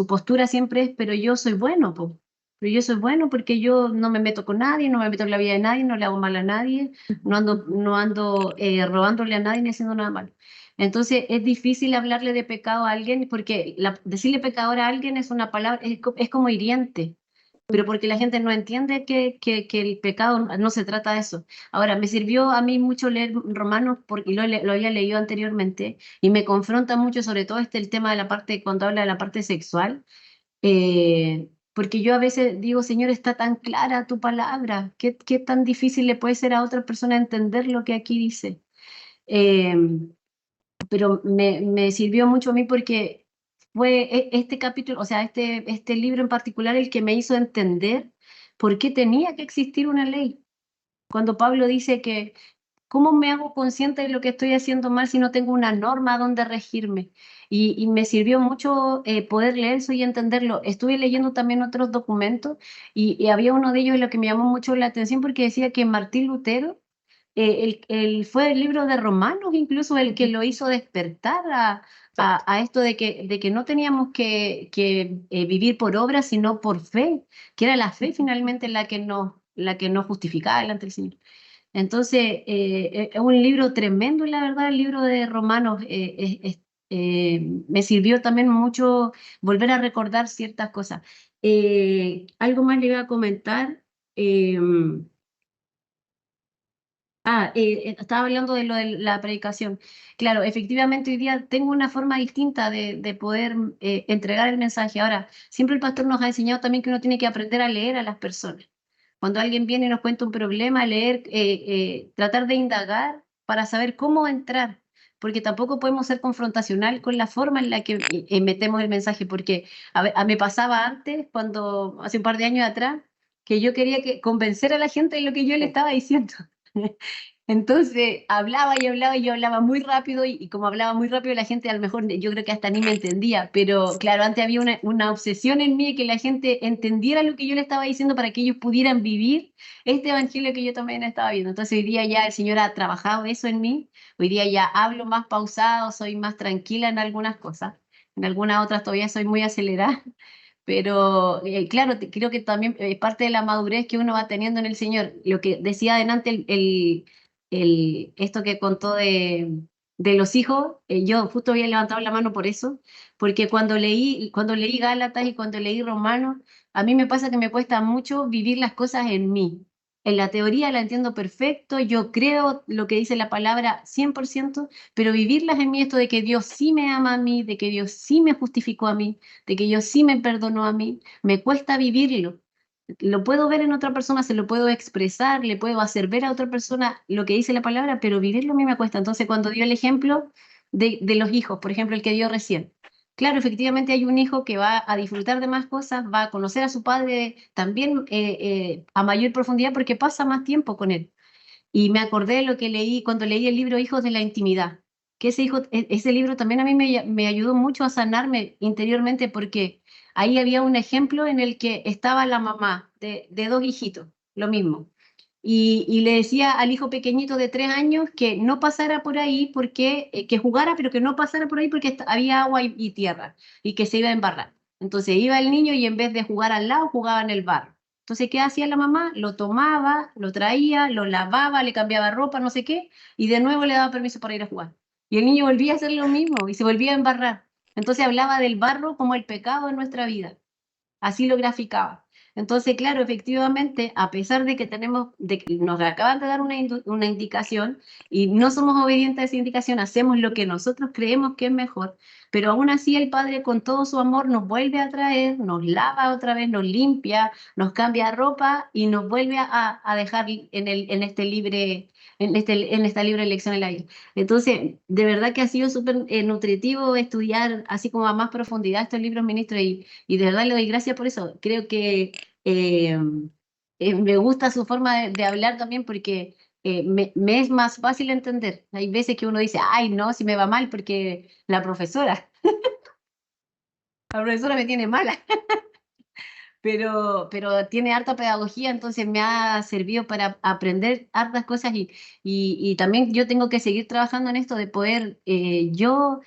postura siempre es, pero yo soy bueno, po. Pero yo soy bueno porque yo no me meto con nadie, no me meto en la vida de nadie, no le hago mal a nadie, no ando robándole a nadie ni haciendo nada malo. Entonces es difícil hablarle de pecado a alguien porque decirle pecador a alguien es una palabra, es como hiriente, pero porque la gente no entiende que el pecado no se trata de eso. Ahora, me sirvió a mí mucho leer Romanos porque lo había leído anteriormente y me confronta mucho sobre todo el tema de la parte, cuando habla de la parte sexual. Porque yo a veces digo, Señor, está tan clara tu palabra, ¿qué tan difícil le puede ser a otra persona entender lo que aquí dice? Eh, pero me sirvió mucho a mí porque fue este capítulo, o sea, este libro en particular el que me hizo entender por qué tenía que existir una ley. Cuando Pablo dice que ¿cómo me hago consciente de lo que estoy haciendo mal si no tengo una norma donde regirme? Y me sirvió mucho poder leer eso y entenderlo. Estuve leyendo también otros documentos y había uno de ellos en lo que me llamó mucho la atención porque decía que Martín Lutero, fue el libro de Romanos incluso el que lo hizo despertar a esto de que no teníamos que vivir por obras, sino por fe, que era la fe finalmente la que nos justificaba delante del Señor. Entonces, es un libro tremendo, la verdad, el libro de Romanos. Me sirvió también mucho volver a recordar ciertas cosas. Algo más le iba a comentar. eh, Estaba hablando de lo de la predicación. Claro, efectivamente hoy día tengo una forma distinta de poder entregar el mensaje. Ahora, siempre el pastor nos ha enseñado también que uno tiene que aprender a leer a las personas. Cuando alguien viene y nos cuenta un problema, leer, tratar de indagar para saber cómo entrar, porque tampoco podemos ser confrontacional con la forma en la que metemos el mensaje, porque me pasaba antes, cuando hace un par de años atrás, que yo quería convencer a la gente de lo que yo le estaba diciendo. Entonces hablaba y hablaba y yo hablaba muy rápido y como hablaba muy rápido la gente a lo mejor yo creo que hasta ni me entendía, pero claro, antes había una obsesión en mí de que la gente entendiera lo que yo le estaba diciendo para que ellos pudieran vivir este evangelio que yo también estaba viendo. Entonces hoy día ya el Señor ha trabajado eso en mí, hoy día ya hablo más pausado, soy más tranquila en algunas cosas, en algunas otras todavía soy muy acelerada. Pero claro, creo que también es parte de la madurez que uno va teniendo en el Señor. Lo que decía adelante esto que contó de los hijos, yo justo había levantado la mano por eso, porque cuando leí Gálatas y cuando leí Romanos, a mí me pasa que me cuesta mucho vivir las cosas en mí. En la teoría la entiendo perfecto, yo creo lo que dice la palabra 100%, pero vivirlas en mí, esto de que Dios sí me ama a mí, de que Dios sí me justificó a mí, de que Dios sí me perdonó a mí, me cuesta vivirlo. Lo puedo ver en otra persona, se lo puedo expresar, le puedo hacer ver a otra persona lo que dice la palabra, pero vivirlo a mí me cuesta. Entonces, cuando dio el ejemplo de los hijos, por ejemplo, el que dio recién, claro, efectivamente hay un hijo que va a disfrutar de más cosas, va a conocer a su padre también a mayor profundidad porque pasa más tiempo con él. Y me acordé de lo que leí cuando leí el libro Hijos de la Intimidad, que ese libro también a mí me ayudó mucho a sanarme interiormente porque ahí había un ejemplo en el que estaba la mamá de dos hijitos, lo mismo. y le decía al hijo pequeñito de 3 años que no pasara por ahí, porque, que jugara, pero que no pasara por ahí porque había agua y tierra, y que se iba a embarrar. Entonces iba el niño y en vez de jugar al lado, jugaba en el barro. Entonces, ¿qué hacía la mamá? Lo tomaba, lo traía, lo lavaba, le cambiaba ropa, no sé qué, y de nuevo le daba permiso para ir a jugar. Y el niño volvía a hacer lo mismo y se volvía a embarrar. Entonces hablaba del barro como el pecado en nuestra vida. Así lo graficaba. Entonces, claro, efectivamente, a pesar de que nos acaban de dar una indicación y no somos obedientes a esa indicación, hacemos lo que nosotros creemos que es mejor, pero aún así el Padre con todo su amor nos vuelve a traer, nos lava otra vez, nos limpia, nos cambia ropa y nos vuelve a dejar en esta libre elección en la vida. Entonces, de verdad que ha sido súper nutritivo estudiar así como a más profundidad estos libros, ministro, y de verdad le doy gracias por eso. Creo que eh, me gusta su forma de hablar también porque me es más fácil entender. Hay veces que uno dice, ay, no, si me va mal porque la profesora me tiene mala. Pero tiene harta pedagogía, entonces me ha servido para aprender hartas cosas y también yo tengo que seguir trabajando en esto de poder yo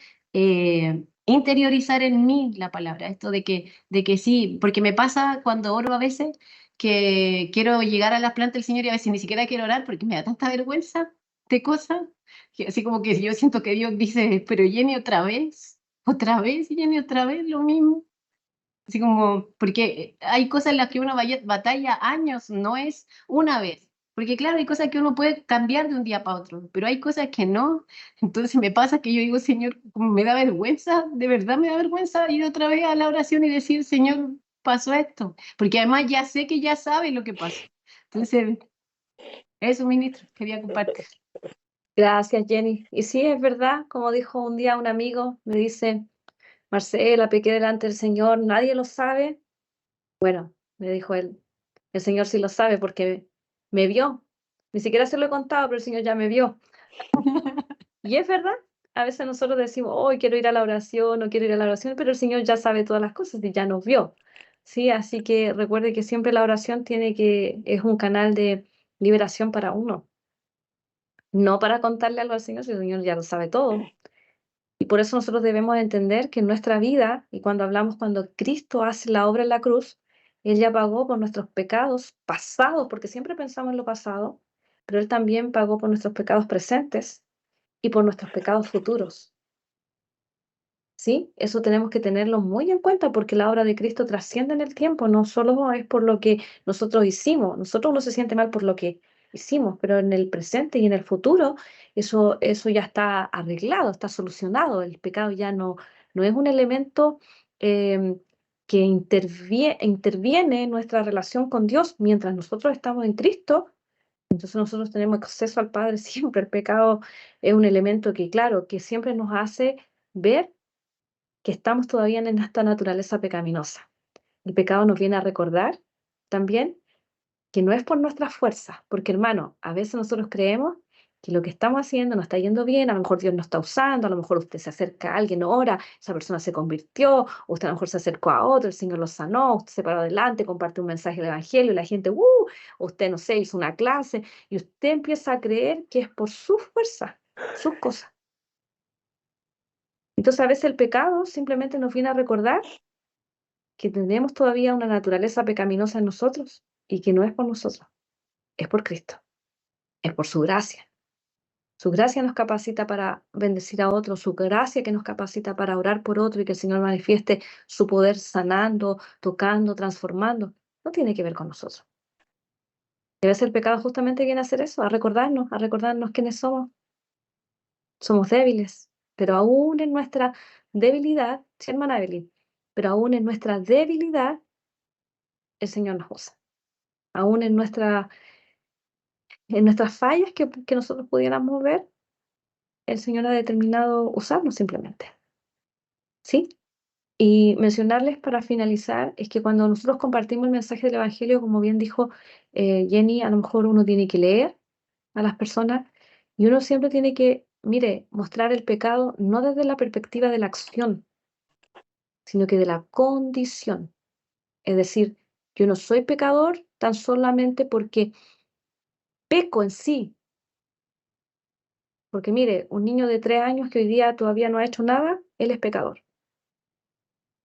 interiorizar en mí la palabra, esto de que sí, porque me pasa cuando oro a veces que quiero llegar a las plantas del Señor y a veces ni siquiera quiero orar porque me da tanta vergüenza de cosas, que así como que yo siento que Dios dice, pero Jenny otra vez, Jenny otra vez, lo mismo. Así como, porque hay cosas en las que uno batalla años, no es una vez. Porque claro, hay cosas que uno puede cambiar de un día para otro, pero hay cosas que no. Entonces me pasa que yo digo, Señor, como me da vergüenza, de verdad me da vergüenza ir otra vez a la oración y decir, Señor, pasó esto. Porque además ya sé que ya sabe lo que pasó. Entonces, eso, ministro, quería compartir. Gracias, Jenny. Y sí, es verdad, como dijo un día un amigo, me dice, Marcela, pequé delante del Señor, nadie lo sabe. Bueno, me dijo él, el Señor sí lo sabe porque me vio. Ni siquiera se lo he contado, pero el Señor ya me vio. Y es verdad, a veces nosotros decimos, hoy quiero ir a la oración, no quiero ir a la oración, pero el Señor ya sabe todas las cosas y ya nos vio. Sí, así que recuerde que siempre la oración es un canal de liberación para uno, no para contarle algo al Señor, si el Señor ya lo sabe todo. Y por eso nosotros debemos entender que en nuestra vida, y cuando Cristo hace la obra en la cruz, Él ya pagó por nuestros pecados pasados, porque siempre pensamos en lo pasado, pero Él también pagó por nuestros pecados presentes y por nuestros pecados futuros. ¿Sí? Eso tenemos que tenerlo muy en cuenta porque la obra de Cristo trasciende en el tiempo, no solo es por lo que nosotros hicimos, nosotros uno se siente mal por lo que hicimos, pero en el presente y en el futuro eso ya está arreglado, está solucionado, el pecado ya no es un elemento que interviene en nuestra relación con Dios mientras nosotros estamos en Cristo. Entonces nosotros tenemos acceso al Padre siempre. El pecado es un elemento que, claro, que siempre nos hace ver que estamos todavía en esta naturaleza pecaminosa. El pecado nos viene a recordar también que no es por nuestras fuerzas, porque hermano, a veces nosotros creemos que lo que estamos haciendo no está yendo bien, a lo mejor Dios no está usando, a lo mejor usted se acerca a alguien, ora, esa persona se convirtió, o usted a lo mejor se acercó a otro, el Señor lo sanó, usted se paró adelante, comparte un mensaje del Evangelio y la gente, usted no sé, hizo una clase, y usted empieza a creer que es por su fuerza, sus cosas. Entonces a veces el pecado simplemente nos viene a recordar que tenemos todavía una naturaleza pecaminosa en nosotros y que no es por nosotros, es por Cristo, es por su gracia. Su gracia nos capacita para bendecir a otros, su gracia que nos capacita para orar por otro y que el Señor manifieste su poder sanando, tocando, transformando. No tiene que ver con nosotros. Y a veces el pecado justamente viene a hacer eso, a recordarnos quiénes somos. Somos débiles, pero aún en nuestra debilidad, sí, hermana Evelyn, pero aún en nuestra debilidad, el Señor nos usa. Aún en nuestras fallas que nosotros pudiéramos ver, el Señor ha determinado usarnos simplemente. ¿Sí? Y mencionarles para finalizar es que cuando nosotros compartimos el mensaje del Evangelio, como bien dijo Jenny, a lo mejor uno tiene que leer a las personas y uno siempre tiene que, mire, mostrar el pecado no desde la perspectiva de la acción, sino que de la condición. Es decir, yo no soy pecador tan solamente porque peco en sí. Porque mire, un niño de 3 años que hoy día todavía no ha hecho nada, él es pecador.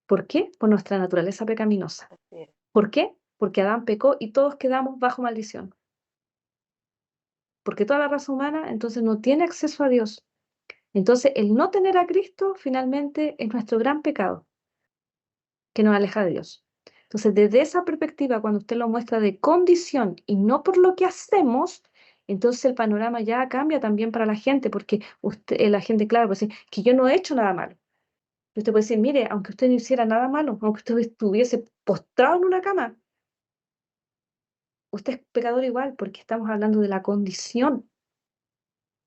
¿Por qué? Por nuestra naturaleza pecaminosa. Así es. ¿Por qué? Porque Adán pecó y todos quedamos bajo maldición. Porque toda la raza humana entonces no tiene acceso a Dios. Entonces, el no tener a Cristo finalmente es nuestro gran pecado, que nos aleja de Dios. Entonces, desde esa perspectiva, cuando usted lo muestra de condición y no por lo que hacemos, entonces el panorama ya cambia también para la gente, porque la gente, claro, puede decir que yo no he hecho nada malo. Y usted puede decir, mire, aunque usted no hiciera nada malo, aunque usted estuviese postrado en una cama, usted es pecador igual, porque estamos hablando de la condición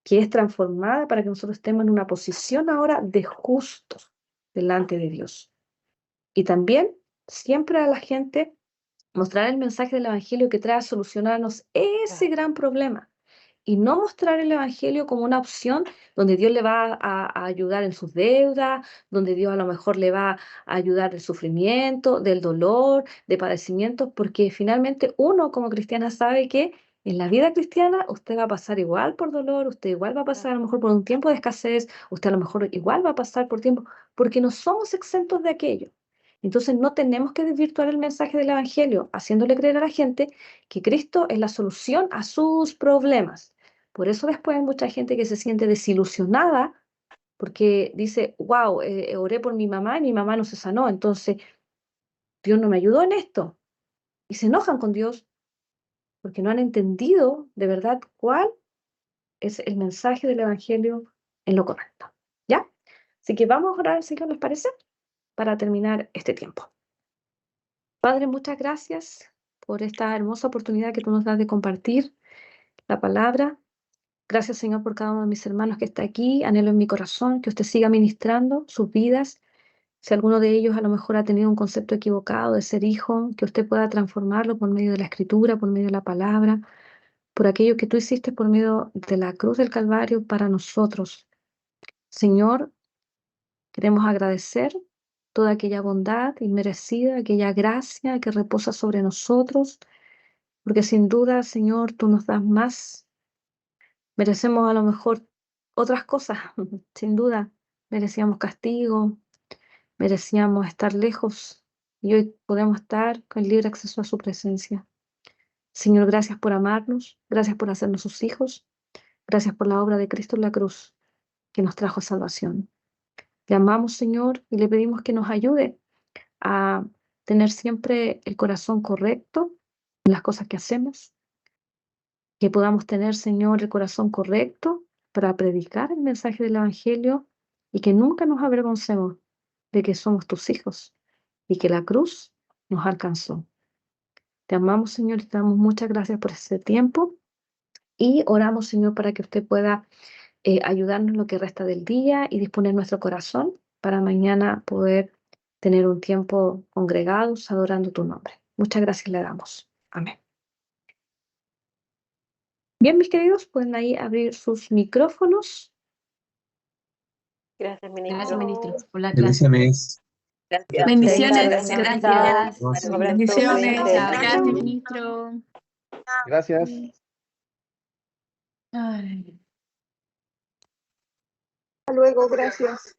que es transformada para que nosotros estemos en una posición ahora de justos delante de Dios. Y también siempre a la gente mostrar el mensaje del Evangelio que trae a solucionarnos ese gran problema. Y no mostrar el Evangelio como una opción donde Dios le va a ayudar en sus deudas, donde Dios a lo mejor le va a ayudar del sufrimiento, del dolor, de padecimientos, porque finalmente uno como cristiana sabe que en la vida cristiana usted va a pasar igual por dolor, usted igual va a pasar a lo mejor por un tiempo de escasez, usted a lo mejor igual va a pasar por tiempo, porque no somos exentos de aquello. Entonces no tenemos que desvirtuar el mensaje del Evangelio, haciéndole creer a la gente que Cristo es la solución a sus problemas. Por eso después hay mucha gente que se siente desilusionada porque dice, wow, oré por mi mamá y mi mamá no se sanó, entonces Dios no me ayudó en esto. Y se enojan con Dios porque no han entendido de verdad cuál es el mensaje del Evangelio en lo correcto. ¿Ya? Así que vamos a orar al Señor, ¿les parece? Para terminar este tiempo. Padre, muchas gracias por esta hermosa oportunidad que tú nos das de compartir la palabra. Gracias, Señor, por cada uno de mis hermanos que está aquí. Anhelo en mi corazón que usted siga ministrando sus vidas. Si alguno de ellos a lo mejor ha tenido un concepto equivocado de ser hijo, que usted pueda transformarlo por medio de la escritura, por medio de la palabra, por aquello que tú hiciste por medio de la cruz del Calvario para nosotros. Señor, queremos agradecer toda aquella bondad inmerecida, aquella gracia que reposa sobre nosotros, porque sin duda, Señor, tú nos das más. Merecemos a lo mejor otras cosas, sin duda. Merecíamos castigo, merecíamos estar lejos y hoy podemos estar con libre acceso a su presencia. Señor, gracias por amarnos, gracias por hacernos sus hijos, gracias por la obra de Cristo en la cruz que nos trajo salvación. Le amamos, Señor, y le pedimos que nos ayude a tener siempre el corazón correcto en las cosas que hacemos, que podamos tener, Señor, el corazón correcto para predicar el mensaje del Evangelio y que nunca nos avergoncemos de que somos tus hijos y que la cruz nos alcanzó. Te amamos, Señor, y te damos muchas gracias por este tiempo y oramos, Señor, para que usted pueda ayudarnos en lo que resta del día y disponer nuestro corazón para mañana poder tener un tiempo congregados adorando tu nombre. Muchas gracias le damos. Amén. Bien, mis queridos, pueden ahí abrir sus micrófonos. Gracias, ministro. Gracias, ministro, por la clase. Bendiciones. Gracias. Bendiciones. Gracias. Gracias. Bendiciones. Gracias, ministro. Gracias. Ay. Hasta luego, gracias.